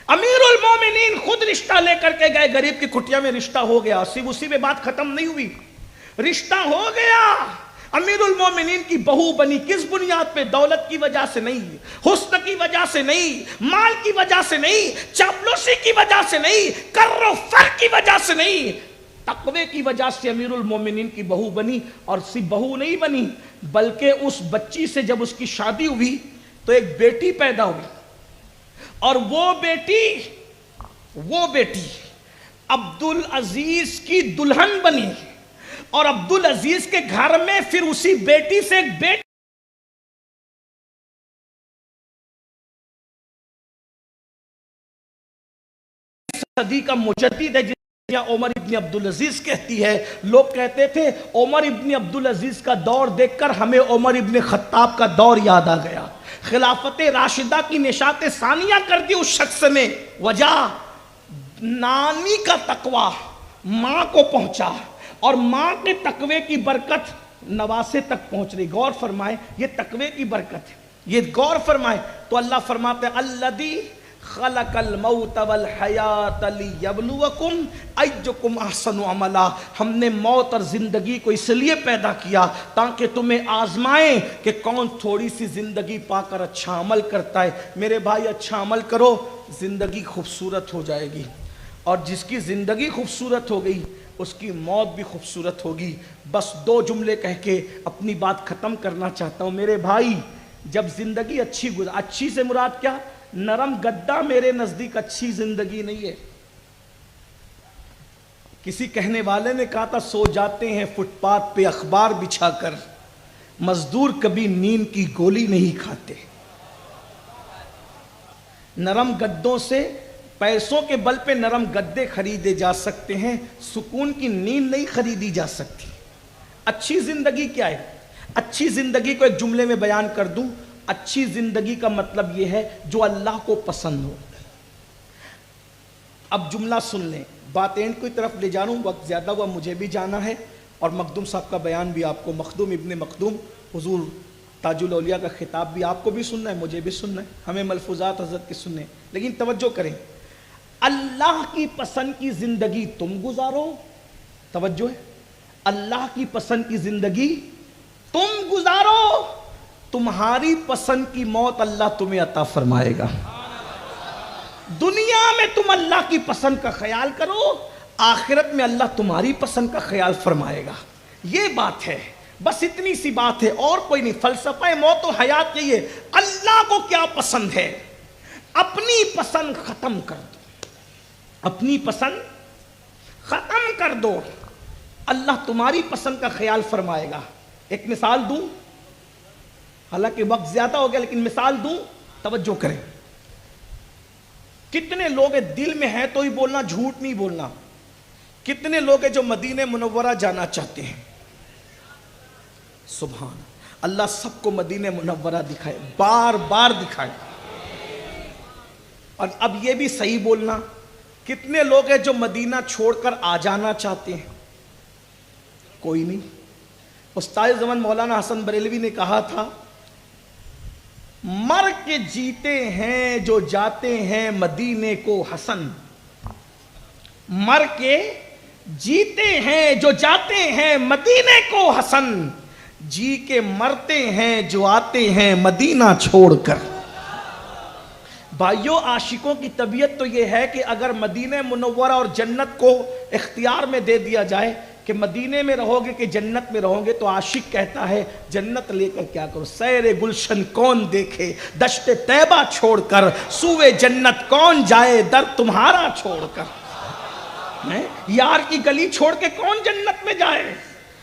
امیر المومنین خود رشتہ لے کر کے گئے، غریب کی کٹیا میں رشتہ ہو گیا. صرف اسی میں بات ختم نہیں ہوئی، رشتہ ہو گیا. امیر المومنین کی بہو بنی. کس بنیاد پہ؟ دولت کی وجہ سے نہیں، حسن کی وجہ سے نہیں، مال کی وجہ سے نہیں، چاپلوسی کی وجہ سے نہیں، کر و فر کی وجہ سے نہیں، تقوی کی وجہ سے امیر المومنین کی بہو بنی. اور صرف بہو نہیں بنی بلکہ اس بچی سے جب اس کی شادی ہوئی تو ایک بیٹی پیدا ہوئی. اور وہ بیٹی عبدالعزیز کی دلہن بنی. اور عبدالعزیز کے گھر میں پھر اسی بیٹی سے ایک بیٹی صدی کا مجدد ہے جسے عمر ابن عبدالعزیز کہتی ہے. لوگ کہتے تھے عمر ابن عبدالعزیز کا دور دیکھ کر ہمیں عمر ابن خطاب کا دور یاد آ گیا. خلافت راشدہ کی نشاط ثانیہ کر دی اس شخص نے. وجہ نانی کا تقوی ماں کو پہنچا اور ماں کے تقوی کی برکت نواسے تک پہنچ رہی. غور فرمائے یہ تقوی کی برکت ہے، یہ غور فرمائے. تو اللہ فرماتے ہیں الذی خلق الموت والحیات لیبلوکم ایکم احسن عملا. ہم نے موت اور زندگی کو اس لیے پیدا کیا تاکہ تمہیں آزمائیں کہ کون تھوڑی سی زندگی پا کر اچھا عمل کرتا ہے. میرے بھائی اچھا عمل کرو، زندگی خوبصورت ہو جائے گی. اور جس کی زندگی خوبصورت ہو گئی اس کی موت بھی خوبصورت ہوگی. بس 2 جملے کہہ کے اپنی بات ختم کرنا چاہتا ہوں. میرے بھائی جب زندگی اچھی سے مراد کیا؟ نرم گدا میرے نزدیک اچھی زندگی نہیں ہے. کسی کہنے والے نے کہا تھا سو جاتے ہیں فٹ پاتھ پہ اخبار بچھا کر، مزدور کبھی نیند کی گولی نہیں کھاتے. نرم گدوں سے پیسوں کے بل پہ نرم گدے خریدے جا سکتے ہیں، سکون کی نیند نہیں خریدی جا سکتی. اچھی زندگی کیا ہے؟ اچھی زندگی کو ایک جملے میں بیان کر دوں. اچھی زندگی کا مطلب یہ ہے جو اللہ کو پسند ہو. اب جملہ سن لیں، بات اینڈ کی طرف لے جا رہا ہوں، وقت زیادہ ہوا، مجھے بھی جانا ہے اور مخدوم صاحب کا بیان بھی آپ کو، مخدوم ابن مخدوم حضور تاج الاولیاء کا خطاب بھی آپ کو بھی سننا ہے، مجھے بھی سننا ہے، ہمیں ملفوظات حضرت کے سننے. لیکن توجہ کریں، اللہ کی پسند کی زندگی تم گزارو. توجہ ہے، اللہ کی پسند کی زندگی تم گزارو، تمہاری پسند کی موت اللہ تمہیں عطا فرمائے گا. دنیا میں تم اللہ کی پسند کا خیال کرو، آخرت میں اللہ تمہاری پسند کا خیال فرمائے گا. یہ بات ہے، بس اتنی سی بات ہے اور کوئی نہیں. فلسفہ موت و حیات یہی ہے، اللہ کو کیا پسند ہے اپنی پسند ختم کر دو، اپنی پسند ختم کر دو، اللہ تمہاری پسند کا خیال فرمائے گا. ایک مثال دوں، حالانکہ وقت زیادہ ہو گیا لیکن مثال دوں، توجہ کریں. کتنے لوگ دل میں ہے تو ہی بولنا، جھوٹ نہیں بولنا. کتنے لوگ ہیں جو مدینہ منورہ جانا چاہتے ہیں؟ سبحان اللہ، سب کو مدینہ منورہ دکھائے، بار بار دکھائے. اور اب یہ بھی صحیح بولنا، کتنے لوگ ہیں جو مدینہ چھوڑ کر آ جانا چاہتے ہیں؟ کوئی نہیں. استاد زمان مولانا حسن بریلوی نے کہا تھا، مر کے جیتے ہیں جو جاتے ہیں مدینے کو حسن. مر کے جیتے ہیں جو جاتے ہیں مدینے کو حسن، جی کے مرتے ہیں جو آتے ہیں مدینہ چھوڑ کر. بھائیو، عاشقوں کی طبیعت تو یہ ہے کہ اگر مدینہ منورہ اور جنت کو اختیار میں دے دیا جائے کہ مدینے میں رہو گے کہ جنت میں رہو گے، تو عاشق کہتا ہے جنت لے کر کیا کرو، سیر گلشن کون دیکھے دشت طیبہ چھوڑ کر، سوئے جنت کون جائے در تمہارا چھوڑ کر. یار کی گلی چھوڑ کے کون جنت میں جائے؟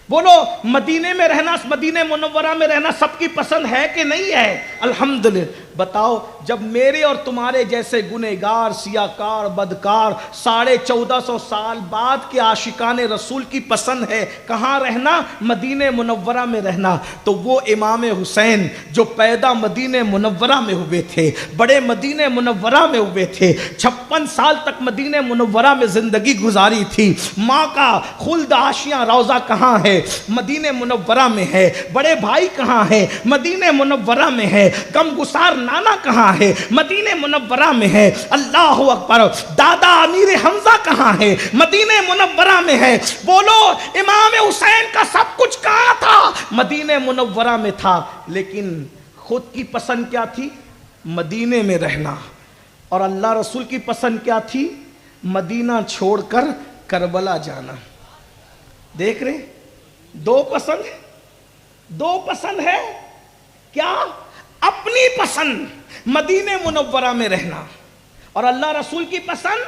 بولو، مدینے میں رہنا، مدینہ منورہ میں رہنا سب کی پسند ہے کہ نہیں ہے؟ الحمدللہ. بتاؤ، جب میرے اور تمہارے جیسے گنہگار، سیاکار، بدکار 1450 سال بعد کے عاشقان رسول کی پسند ہے کہاں رہنا؟ مدینہ منورہ میں رہنا. تو وہ امام حسین جو پیدا مدینہ منورہ میں ہوئے تھے، بڑے مدینہ منورہ میں ہوئے تھے، 56 سال تک مدینہ منورہ میں زندگی گزاری تھی. ماں کا خلد آشیاں روضہ کہاں ہے؟ مدینہ منورہ میں ہے. بڑے بھائی کہاں ہے؟ مدینہ منورہ میں ہے. غم گسار نانا کہاں ہے؟ مدینہ منورہ میں ہے. اللہ اکبر. دادا امیر حمزہ کہاں ہے؟ مدینہ منورہ میں ہے. بولو، امام حسین کا سب کچھ کہاں تھا؟ مدینہ منورہ میں تھا. لیکن خود کی پسند کیا تھی؟ مدینہ میں رہنا. اور اللہ رسول کی پسند کیا تھی؟ مدینہ چھوڑ کر کربلا جانا. دیکھ رہے، دو پسند ہے، دو پسند ہے. کیا؟ اپنی پسند مدینہ منورہ میں رہنا، اور اللہ رسول کی پسند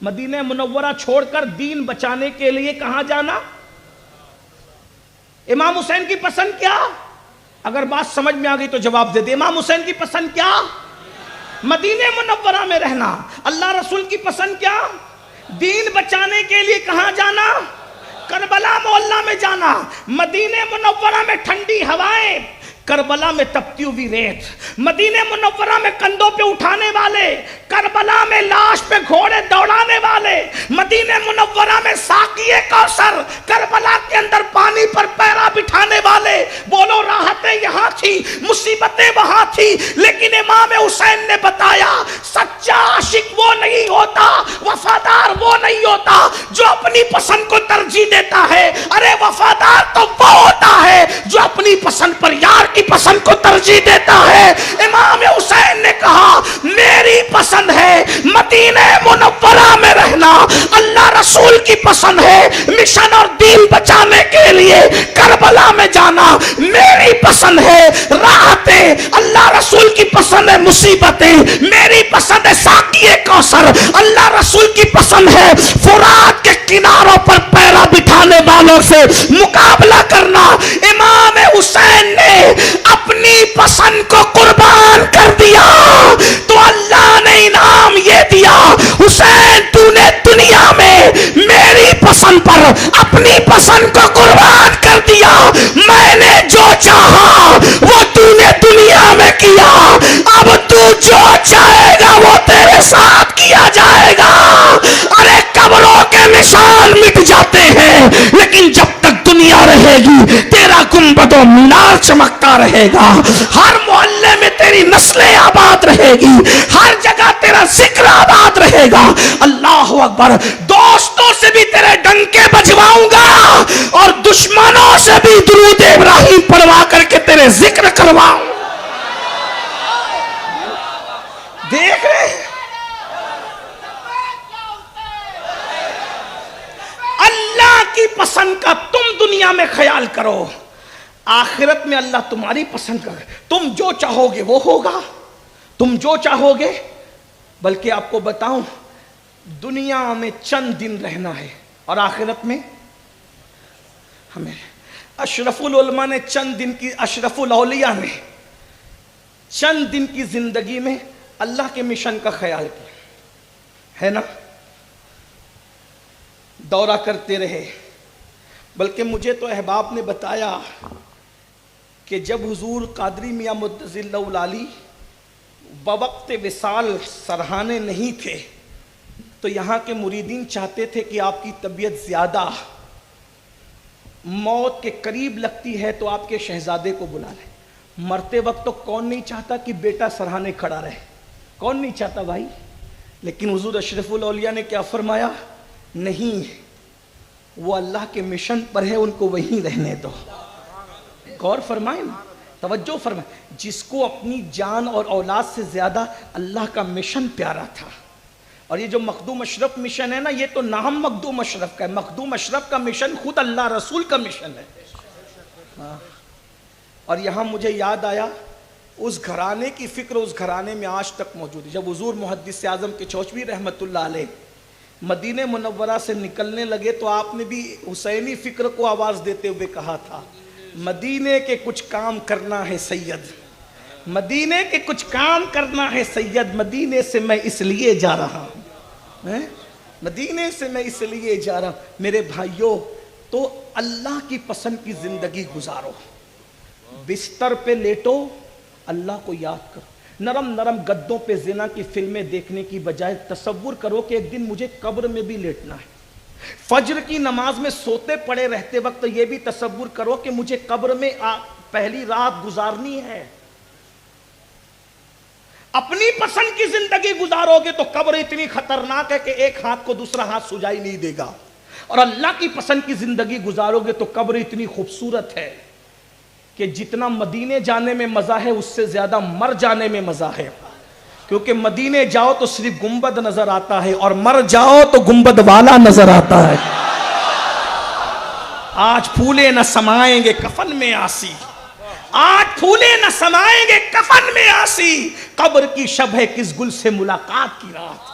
مدینہ منورہ چھوڑ کر دین بچانے کے لیے کہاں جانا؟ امام حسین کی پسند کیا؟ اگر بات سمجھ میں آ گئی تو جواب دے دے. امام حسین کی پسند کیا؟ مدینہ منورہ میں رہنا. اللہ رسول کی پسند کیا؟ دین بچانے کے لیے کہاں جانا؟ کربلا معلّہ میں جانا. مدینہ منورہ میں ٹھنڈی ہوائیں، کربلا میں تپتی ہوئی ریت. مدینہ منورہ میں کندھوں پہ اٹھانے والے، کربلا میں لاش پہ گھوڑے دوڑانے والے. مدینہ منورہ میں ساقی کوثر، کربلا کے اندر پانی پر پیرا بٹھانے والے. بولو، راحتیں یہاں تھی، مصیبتیں وہاں تھی، لیکن امام حسین نے بتایا سچا عاشق وہ نہیں ہوتا، وفادار وہ نہیں ہوتا جو اپنی پسند کو ترجیح دیتا ہے. ارے وفادار تو وہ ہوتا ہے جو اپنی پسند پر یار کی پسند کو ترجیح دیتا ہے. امام حسین نے کہا میری پسند ہے مدینہ منورہ میں رہنا، اللہ رسول کی پسند پسند ہے مشن اور دین بچانے کے لیے کربلا میں جانا میری پسند ہے، راحتیں اللہ رسول کی پسند ہے، مصیبتیں میری پسند ہے، ساقی کوثر اللہ رسول کی پسند ہے، فرات کے کناروں پر پیرا بٹھانے والوں سے مقابلہ کرنا۔ امام حسین نے اپنی پسند کو قربان کر دیا تو اللہ نے انعام یہ دیا، حسین تو نے دنیا میں میری پسند پر اپنی پسند کو قربان کر دیا، میں نے جو چاہا وہ تو نے دنیا میں کیا، اب تو جو چاہے گا وہ تیرے ساتھ کیا جائے گا۔ ارے قبروں کے نشان مٹ جاتے ہیں لیکن جب تک دنیا رہے گی تیرا گنبد و مینار چمکتا رہے گا، ہر محلے میں تیری نسلیں آباد رہے گی، ہر جگہ تیرا ذکر آباد رہے گا۔ اللہ اکبر، دوستوں سے بھی تیرے ڈنکے بجواؤں گا اور دشمنوں سے بھی درود ابراہیم پڑھوا کر کے تیرے ذکر کرواؤں۔ دیکھ رہے اللہ کی پسند کا تم دنیا میں خیال کرو، آخرت میں اللہ تمہاری پسند کا، تم جو چاہو گے وہ ہوگا، تم جو چاہو گے۔ بلکہ آپ کو بتاؤں دنیا میں چند دن رہنا ہے اور آخرت میں ہمیں اشرف العلماء نے چند دن کی، اشرف الاولیاء نے چند دن کی زندگی میں اللہ کے مشن کا خیال کیا ہے نا، دورہ کرتے رہے۔ بلکہ مجھے تو احباب نے بتایا کہ جب حضور قادری میاں مدظر اللہ العالی بوقت وصال سرہانے نہیں تھے تو یہاں کے مریدین چاہتے تھے کہ آپ کی طبیعت زیادہ موت کے قریب لگتی ہے تو آپ کے شہزادے کو بلا لیں۔ مرتے وقت تو کون نہیں چاہتا کہ بیٹا سرہانے کھڑا رہے، کون نہیں چاہتا بھائی؟ لیکن حضور اشرف الاولیاء نے کیا فرمایا؟ نہیں، وہ اللہ کے مشن پر ہے، ان کو وہیں رہنے دو۔ غور فرمائیں، توجہ فرمائیں، جس کو اپنی جان اور اولاد سے زیادہ اللہ کا مشن پیارا تھا۔ اور یہ جو مخدوم اشرف مشن ہے نا، یہ تو نام مخدوم اشرف کا ہے، مخدوم اشرف کا مشن خود اللہ رسول کا مشن ہے۔ اور یہاں مجھے یاد آیا اس گھرانے کی فکر اس گھرانے میں آج تک موجود ہے۔ جب حضور محدث اعظم کے چوچوی رحمت اللہ علیہ مدینہ منورہ سے نکلنے لگے تو آپ نے بھی حسینی فکر کو آواز دیتے ہوئے کہا تھا، مدینے کے کچھ کام کرنا ہے سید، مدینے کے کچھ کام کرنا ہے سید، مدینے سے میں اس لیے جا رہا ہوں، مدینے سے میں اس لیے جا رہا ہوں۔ میرے بھائیوں، تو اللہ کی پسند کی زندگی گزارو، بستر پہ لیٹو، اللہ کو یاد کرو، نرم نرم گدوں پہ زنا کی فلمیں دیکھنے کی بجائے تصور کرو کہ ایک دن مجھے قبر میں بھی لیٹنا ہے۔ فجر کی نماز میں سوتے پڑے رہتے وقت یہ بھی تصور کرو کہ مجھے قبر میں پہلی رات گزارنی ہے۔ اپنی پسند کی زندگی گزارو گے تو قبر اتنی خطرناک ہے کہ ایک ہاتھ کو دوسرا ہاتھ سجائی نہیں دے گا، اور اللہ کی پسند کی زندگی گزارو گے تو قبر اتنی خوبصورت ہے کہ جتنا مدینے جانے میں مزہ ہے اس سے زیادہ مر جانے میں مزہ ہے، کیونکہ مدینے جاؤ تو صرف گنبد نظر آتا ہے اور مر جاؤ تو گنبد والا نظر آتا ہے۔ آج پھولے نہ سمائیں گے کفن میں آسی، آج پھولے نہ سمائیں گے کفن میں آسی، قبر کی شب ہے کس گل سے ملاقات کی رات۔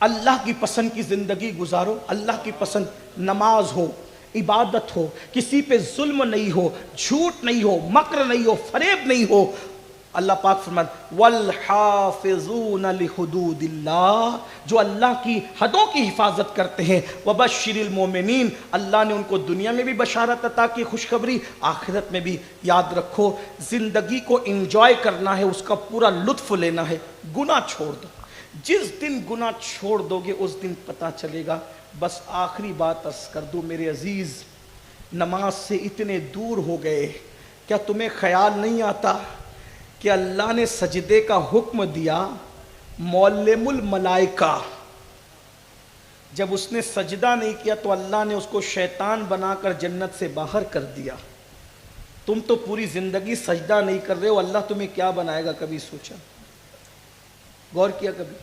اللہ کی پسند کی زندگی گزارو، اللہ کی پسند، نماز ہو، عبادت ہو، کسی پہ ظلم نہیں ہو، جھوٹ نہیں ہو، مکر نہیں ہو، فریب نہیں ہو۔ اللہ پاک فرماتے والحافظون لحدود اللہ، جو اللہ کی حدوں کی حفاظت کرتے ہیں، وبشر المومنین، اللہ نے ان کو دنیا میں بھی بشارت عطا کی، خوشخبری، آخرت میں بھی۔ یاد رکھو زندگی کو انجوائے کرنا ہے، اس کا پورا لطف لینا ہے، گناہ چھوڑ دو۔ جس دن گناہ چھوڑ دو گے اس دن پتہ چلے گا۔ بس آخری بات عرض کر دوں میرے عزیز، نماز سے اتنے دور ہو گئے، کیا تمہیں خیال نہیں آتا کہ اللہ نے سجدے کا حکم دیا؟ معلم الملائکہ جب اس نے سجدہ نہیں کیا تو اللہ نے اس کو شیطان بنا کر جنت سے باہر کر دیا۔ تم تو پوری زندگی سجدہ نہیں کر رہے ہو، اللہ تمہیں کیا بنائے گا؟ کبھی سوچا؟ غور کیا کبھی؟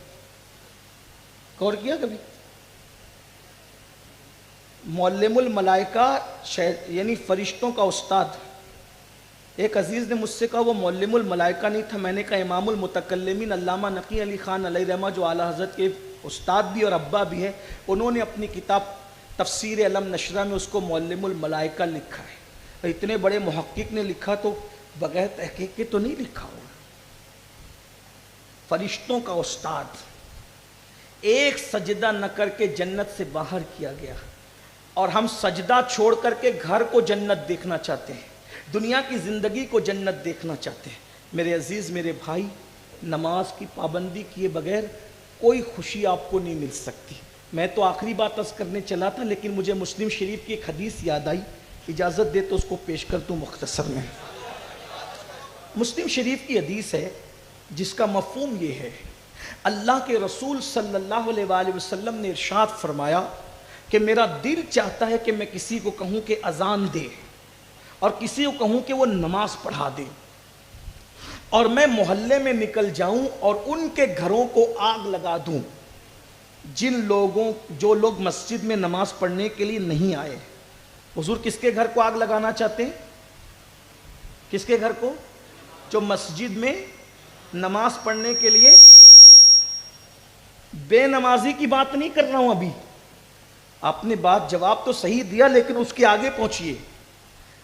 غور کیا کبھی؟ معلم الملائکہ یعنی فرشتوں کا استاد. ایک عزیز نے مجھ سے کہا وہ معلم الملائکہ نہیں تھا. میں نے کہا امام المتکلمین علامہ نقی علی خان علیہ رحمہ جو اعلیٰ حضرت کے استاد بھی اور ابا بھی ہے, انہوں نے اپنی کتاب تفسیر علم نشرہ میں اس کو معلم الملائکہ لکھا ہے. اتنے بڑے محقق نے لکھا تو بغیر تحقیق کے تو نہیں لکھا ہوگا. فرشتوں کا استاد. ایک سجدہ نہ کر کے جنت سے باہر کیا گیا, اور ہم سجدہ چھوڑ کر کے گھر کو جنت دیکھنا چاہتے ہیں, دنیا کی زندگی کو جنت دیکھنا چاہتے ہیں. میرے عزیز میرے بھائی, نماز کی پابندی کیے بغیر کوئی خوشی آپ کو نہیں مل سکتی. میں تو آخری بات عرض کرنے چلا تھا, لیکن مجھے مسلم شریف کی ایک حدیث یاد آئی, اجازت دے تو اس کو پیش کر دوں مختصر میں. مسلم شریف کی حدیث ہے جس کا مفہوم یہ ہے, اللہ کے رسول صلی اللہ علیہ وآلہ وسلم نے ارشاد فرمایا کہ میرا دل چاہتا ہے کہ میں کسی کو کہوں کہ اذان دے, اور کسی کو کہوں کہ وہ نماز پڑھا دے, اور میں محلے میں نکل جاؤں اور ان کے گھروں کو آگ لگا دوں جو لوگ مسجد میں نماز پڑھنے کے لیے نہیں آئے. حضور کس کے گھر کو آگ لگانا چاہتے ہیں؟ کس کے گھر کو؟ جو مسجد میں نماز پڑھنے کے لیے, بے نمازی کی بات نہیں کر رہا ہوں ابھی. آپ نے بات جواب تو صحیح دیا لیکن اس کے آگے پہنچیے.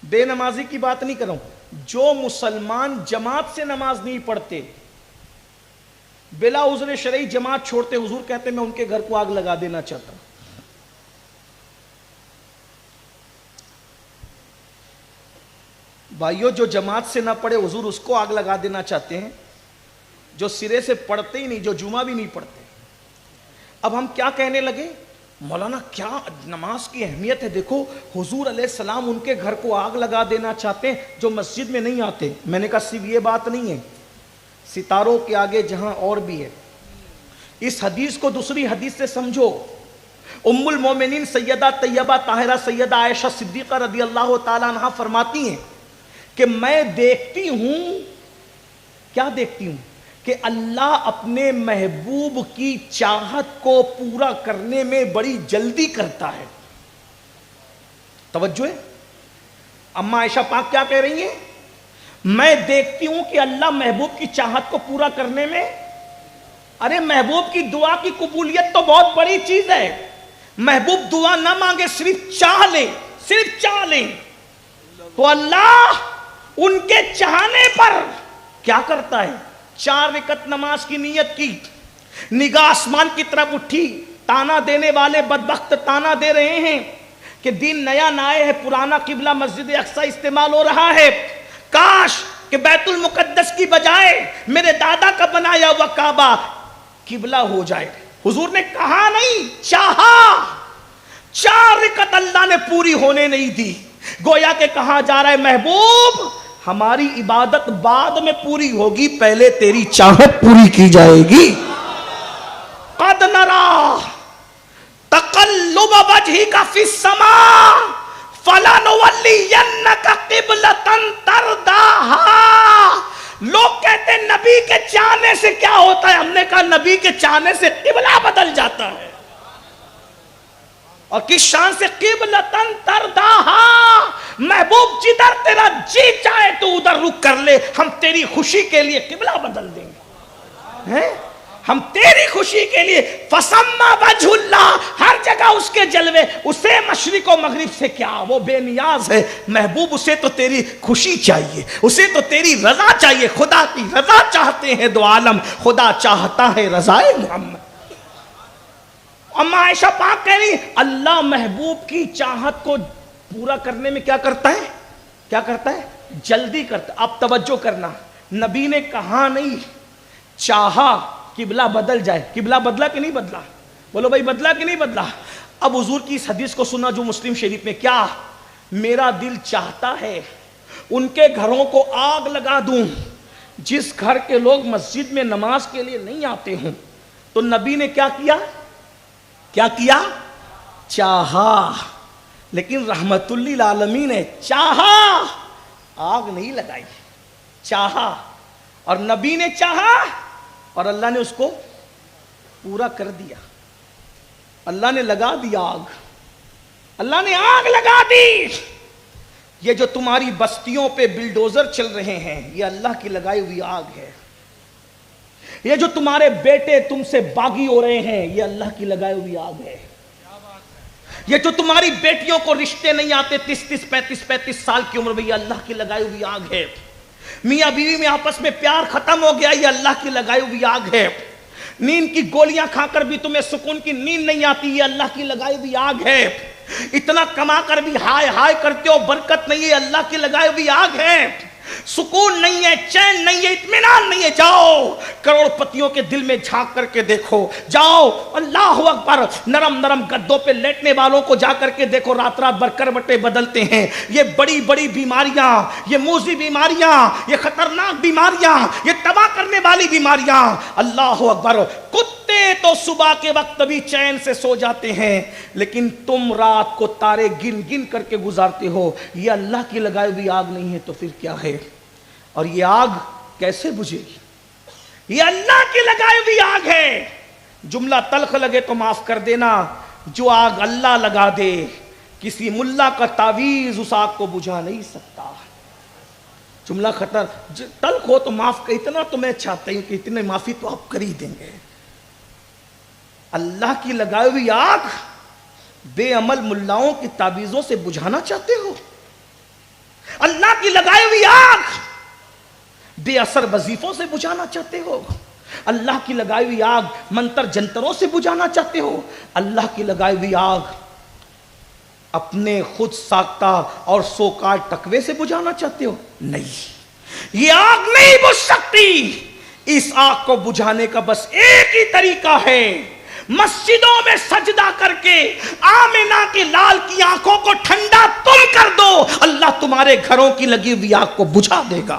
بے نمازی کی بات نہیں کر رہا ہوں. جو مسلمان جماعت سے نماز نہیں پڑھتے, بلا عذر شرعی جماعت چھوڑتے, حضور کہتے میں ان کے گھر کو آگ لگا دینا چاہتا ہوں. بھائیو, جو جماعت سے نہ پڑھے حضور اس کو آگ لگا دینا چاہتے ہیں جو سرے سے پڑھتے ہی نہیں, جو جمعہ بھی نہیں پڑھتے. اب ہم کیا کہنے لگے, مولانا کیا نماز کی اہمیت ہے, دیکھو حضور علیہ السلام ان کے گھر کو آگ لگا دینا چاہتے ہیں جو مسجد میں نہیں آتے. میں نے کہا صرف یہ بات نہیں ہے, ستاروں کے آگے جہاں اور بھی ہے. اس حدیث کو دوسری حدیث سے سمجھو. ام المومنین سیدہ طیبہ طاہرہ سیدہ عائشہ صدیقہ رضی اللہ تعالیٰ عنہا فرماتی ہیں کہ میں دیکھتی ہوں, کیا دیکھتی ہوں, کہ اللہ اپنے محبوب کی چاہت کو پورا کرنے میں بڑی جلدی کرتا ہے. توجہ ہے, اما عائشہ پاک کیا کہہ رہی ہیں؟ میں دیکھتی ہوں کہ اللہ محبوب کی چاہت کو پورا کرنے میں, ارے محبوب کی دعا کی قبولیت تو بہت بڑی چیز ہے. محبوب دعا نہ مانگے, صرف چاہ لیں تو اللہ ان کے چاہنے پر کیا کرتا ہے. 4 رکعت نماز کی نیت کی, نگاہ آسمان کی طرف اٹھی, تانا دینے والے بدبخت تانا دے رہے ہیں کہ دین نیا نہ آئے ہے, پرانا قبلہ مسجد اقصی استعمال ہو رہا ہے, کاش کہ بیت المقدس کی بجائے میرے دادا کا بنایا ہوا کعبہ قبلہ ہو جائے. حضور نے کہا نہیں, چاہا. 4 رکعت اللہ نے پوری ہونے نہیں دی. گویا کہ کہا جا رہا ہے محبوب ہماری عبادت بعد میں پوری ہوگی, پہلے تیری چاہت پوری کی جائے گی. قد نرا تقلب وجهك في السماء فلنولینک قبلۃ ترضاها. لوگ کہتے ہیں نبی کے چاہنے سے کیا ہوتا ہے, ہم نے کہا نبی کے چاہنے سے قبلہ بدل جاتا ہے. اور کس شان سے قبلۃ ترضاها, محبوب جدھر تیرا جی چاہے تو ادھر رک کر لے, ہم تیری خوشی کے لیے قبلہ بدل دیں گے. ہم تیری خوشی کے لیے فسما وجہ اللہ, ہر جگہ اس کے جلوے. اسے مشرق و مغرب سے کیا, وہ بے نیاز ہے محبوب, اسے تو تیری خوشی چاہیے, اسے تو تیری رضا چاہیے. خدا کی رضا چاہتے ہیں دو عالم, خدا چاہتا ہے رضائے محمد. اما عائشہ پاک کہہ رہی اللہ محبوب کی چاہت کو پورا کرنے میں کیا کرتا ہے, جلدی کرتا. اب توجہ کرنا, نبی نے کہا نہیں چاہا قبلہ بدل جائے. قبلہ بدلا کہ نہیں بدلا؟ بولو بھائی بدلا کہ نہیں بدلا؟ اب حضور کی اس حدیث کو سنا جو مسلم شریف میں, کیا میرا دل چاہتا ہے ان کے گھروں کو آگ لگا دوں جس گھر کے لوگ مسجد میں نماز کے لیے نہیں آتے ہوں. تو نبی نے کیا کیا, چاہا. لیکن رحمت للعالمین نے چاہا, آگ نہیں لگائی, چاہا. اور نبی نے چاہا اور اللہ نے اس کو پورا کر دیا. اللہ نے لگا دیا آگ. اللہ نے آگ لگا دی. یہ جو تمہاری بستیوں پہ بلڈوزر چل رہے ہیں یہ اللہ کی لگائی ہوئی آگ ہے. یہ جو تمہارے بیٹے تم سے باغی ہو رہے ہیں یہ اللہ کی لگائی ہوئی آگ ہے. یہ جو تمہاری بیٹیوں کو رشتے نہیں آتے 35 سال کی عمر میں یہ اللہ کی لگائی ہوئی آگ ہے. میاں بیوی میں آپس میں پیار ختم ہو گیا یہ اللہ کی لگائی ہوئی آگ ہے. نیند کی گولیاں کھا کر بھی تمہیں سکون کی نیند نہیں آتی یہ اللہ کی لگائی ہوئی آگ ہے. اتنا کما کر بھی ہائے ہائے کرتے ہو برکت نہیں ہے اللہ کی لگائی ہوئی آگ ہے. سکون نہیں ہے, چین نہیں ہے, اطمینان نہیں ہے. جاؤ کروڑ پتیوں کے دل میں جھانک کر کے دیکھو, جاؤ اللہ اکبر نرم نرم گدوں پہ لیٹنے والوں کو جا کر کے دیکھو, رات رات بھر کروٹیں بدلتے ہیں. یہ بڑی بڑی بیماریاں, یہ موذی بیماریاں, یہ خطرناک بیماریاں, یہ تباہ کرنے والی بیماریاں, اللہ اکبر. کتے تو صبح کے وقت بھی چین سے سو جاتے ہیں لیکن تم رات کو تارے گن گن کر کے گزارتے ہو. یہ اللہ کی لگائی ہوئی آگ نہیں ہے تو پھر کیا ہے؟ اور یہ آگ کیسے بجھے گی؟ یہ اللہ کی لگائی ہوئی آگ ہے. جملہ تلخ لگے تو معاف کر دینا, جو آگ اللہ لگا دے کسی ملا کا تعویذ اس آگ کو بجھا نہیں سکتا. جملہ تلخ ہو تو معاف کر, اتنا تو میں چاہتا ہوں کہ اتنے معافی تو آپ کر ہی دیں گے. اللہ کی لگائی ہوئی آگ بے عمل ملاؤں کی تعویذوں سے بجھانا چاہتے ہو؟ اللہ کی لگائی ہوئی آگ بے اثر وظیفوں سے بجھانا چاہتے ہو؟ اللہ کی لگائی ہوئی آگ منتر جنتروں سے بجھانا چاہتے ہو؟ اللہ کی لگائی ہوئی آگ اپنے خود ساختہ اور سوکار تقوی سے بجھانا چاہتے ہو؟ نہیں, یہ آگ نہیں بجھ سکتی. اس آگ کو بجھانے کا بس ایک ہی طریقہ ہے, مسجدوں میں سجدہ کر کے آمنہ کے لال کی آنکھوں کو ٹھنڈا تم کر دو, اللہ تمہارے گھروں کی لگی ہوئی آگ کو بجھا دے گا.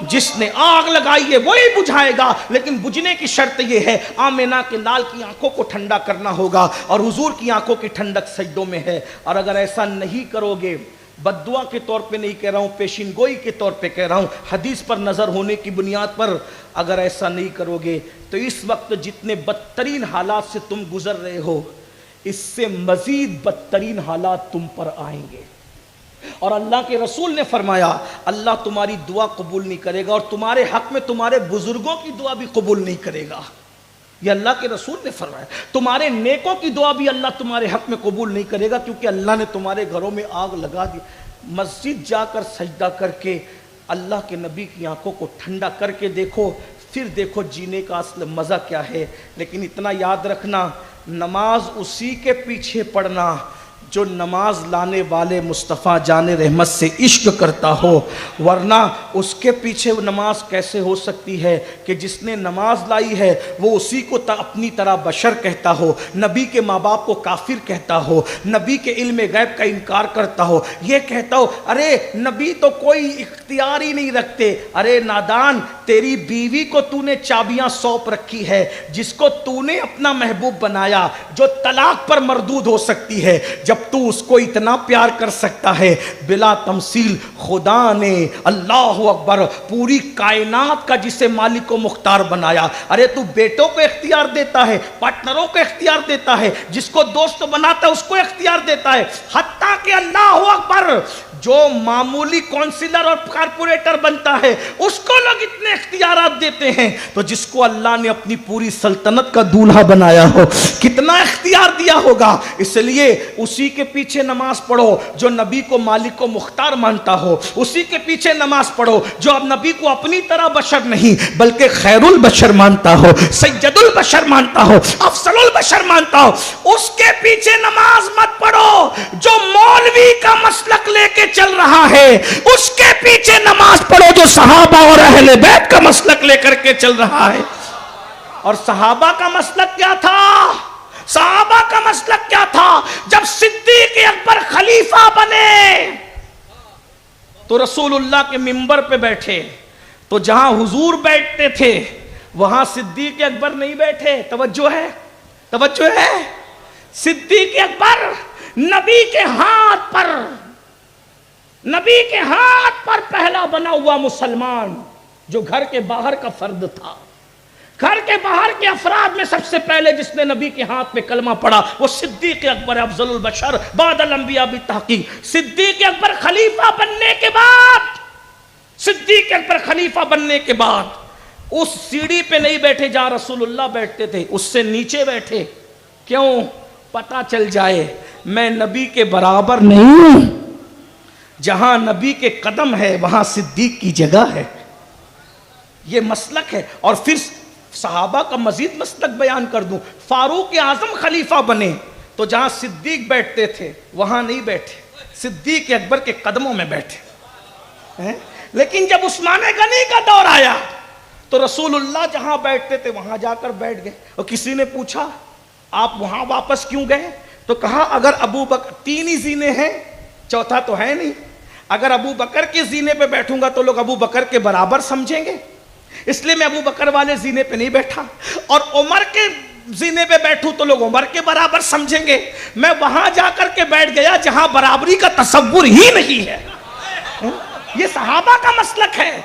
جس نے آگ لگائی ہے وہی بجھائے گا, لیکن بجھنے کی شرط یہ ہے آمنہ کے لال کی آنکھوں کو ٹھنڈا کرنا ہوگا, اور حضور کی آنکھوں کی ٹھنڈک سجدوں میں ہے. اور اگر ایسا نہیں کرو گے, بد دعا کے طور پہ نہیں کہہ رہا ہوں, پیشین گوئی کے طور پہ کہہ رہا ہوں, حدیث پر نظر ہونے کی بنیاد پر اگر ایسا نہیں کرو گے تو اس وقت جتنے بدترین حالات سے تم گزر رہے ہو اس سے مزید بدترین حالات تم پر آئیں گے. اور اللہ کے رسول نے فرمایا اللہ تمہاری دعا قبول نہیں کرے گا, اور تمہارے حق میں تمہارے بزرگوں کی دعا بھی قبول نہیں کرے گا. یہ اللہ کے رسول نے فرمایا. تمہارے نیکوں کی دعا بھی اللہ تمہارے حق میں قبول نہیں کرے گا, کیونکہ اللہ نے تمہارے گھروں میں آگ لگا دی. مسجد جا کر سجدہ کر کے اللہ کے نبی کی آنکھوں کو ٹھنڈا کر کے دیکھو, پھر دیکھو جینے کا اصل مزہ کیا ہے. لیکن اتنا یاد رکھنا, نماز اسی کے پیچھے پڑھنا جو نماز لانے والے مصطفیٰ جان رحمت سے عشق کرتا ہو, ورنہ اس کے پیچھے نماز کیسے ہو سکتی ہے کہ جس نے نماز لائی ہے وہ اسی کو اپنی طرح بشر کہتا ہو, نبی کے ماں باپ کو کافر کہتا ہو, نبی کے علم غیب کا انکار کرتا ہو, یہ کہتا ہو ارے نبی تو کوئی اختیار ہی نہیں رکھتے. ارے نادان, تیری بیوی کو تو نے چابیاں سونپ رکھی ہے, جس کو تو نے اپنا محبوب بنایا, جو طلاق پر مردود ہو سکتی ہے. جب تو اس کو اتنا پیار کر سکتا ہے, بلا تمثیل خدا نے اللہ اکبر پوری کائنات کا جسے مالک و مختار بنایا, ارے تو بیٹوں کو اختیار دیتا ہے, پارٹنروں کو اختیار دیتا ہے, جس کو دوست بناتا ہے اس کو اختیار دیتا ہے, حتیٰ کہ اللہ اکبر جو معمولی کونسلر اور کارپوریٹر بنتا ہے اس کو لوگ اتنے اختیارات دیتے ہیں, تو جس کو اللہ نے اپنی پوری سلطنت کا دولہا بنایا ہو کتنا اختیار دیا ہوگا. اس لیے اسی کے پیچھے نماز پڑھو جو نبی کو مالک و مختار مانتا ہو, اسی کے پیچھے نماز پڑھو جو اب نبی کو اپنی طرح بشر نہیں بلکہ خیر البشر مانتا ہو, سید البشر مانتا ہو, افضل البشر مانتا ہو. اس کے پیچھے نماز مت پڑھو جو مولوی کا مسلک لے کے چل رہا ہے, اس کے پیچھے نماز پڑھو جو صحابہ اور اہل بیت کا مسلک لے کر کے چل رہا ہے. اور صحابہ کا مسلک کیا تھا؟ صحابہ کا مسلک کیا تھا؟ جب صدیق اکبر خلیفہ بنے تو رسول اللہ کے منبر پہ بیٹھے, تو جہاں حضور بیٹھتے تھے وہاں صدیق اکبر نہیں بیٹھے. توجہ ہے, توجہ ہے. صدیق اکبر نبی کے ہاتھ پر, نبی کے ہاتھ پر پہلا بنا ہوا مسلمان جو گھر کے باہر کا فرد تھا, گھر کے باہر کے افراد میں سب سے پہلے جس نے نبی کے ہاتھ میں کلمہ پڑھا وہ صدیق اکبر افضل البشر بعد الانبیاء بالتحقیق. صدیق اکبر خلیفہ بننے کے بعد، صدیق اکبر خلیفہ بننے کے بعد اس سیڑھی پہ نہیں بیٹھے جہاں رسول اللہ بیٹھتے تھے، اس سے نیچے بیٹھے. کیوں؟ پتہ چل جائے میں نبی کے برابر نہیں ہوں، جہاں نبی کے قدم ہے وہاں صدیق کی جگہ ہے. یہ مسلک ہے. اور پھر صحابہ کا مزید مسلک بیان کر دوں. فاروق اعظم خلیفہ بنے تو جہاں صدیق بیٹھتے تھے وہاں نہیں بیٹھے، صدیق اکبر کے قدموں میں بیٹھے. لیکن جب عثمان غنی کا دور آیا تو رسول اللہ جہاں بیٹھتے تھے وہاں جا کر بیٹھ گئے. اور کسی نے پوچھا آپ وہاں واپس کیوں گئے؟ تو کہا اگر ابو بکر، تین ہی زینے ہیں، چوتھا تو ہے نہیں، اگر ابو بکر کے زینے پہ بیٹھوں گا تو لوگ ابو بکر کے برابر سمجھیں گے، اس لیے میں ابو بکر والے زینے پہ نہیں بیٹھا. اور عمر کے زینے پہ بیٹھوں تو لوگ عمر کے برابر سمجھیں گے. میں وہاں جا کر کے بیٹھ گیا جہاں برابری کا تصور ہی نہیں ہے. یہ صحابہ کا مسلک ہے.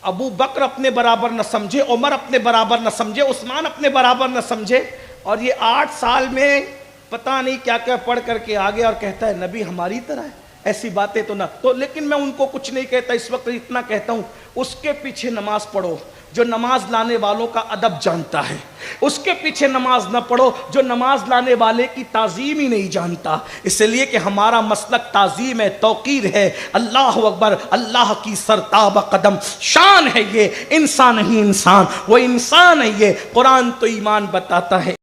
ابو بکر اپنے برابر نہ سمجھے، عمر اپنے برابر نہ سمجھے، عثمان اپنے برابر نہ سمجھے. اور یہ 8 سال میں پتہ نہیں کیا کیا پڑھ کر کے آگے اور کہتا ہے نبی ہماری طرح ہے. ایسی باتیں تو نہ تو، لیکن میں ان کو کچھ نہیں کہتا. اس وقت اتنا کہتا ہوں اس کے پیچھے نماز پڑھو جو نماز لانے والوں کا ادب جانتا ہے، اس کے پیچھے نماز نہ پڑھو جو نماز لانے والے کی تعظیم ہی نہیں جانتا. اس لیے کہ ہمارا مسلک تعظیم ہے، توقیر ہے. اللہ اکبر، اللہ کی سرتاب قدم شان ہے. یہ انسان نہیں انسان، وہ انسان ہے. یہ قرآن تو ایمان بتاتا ہے.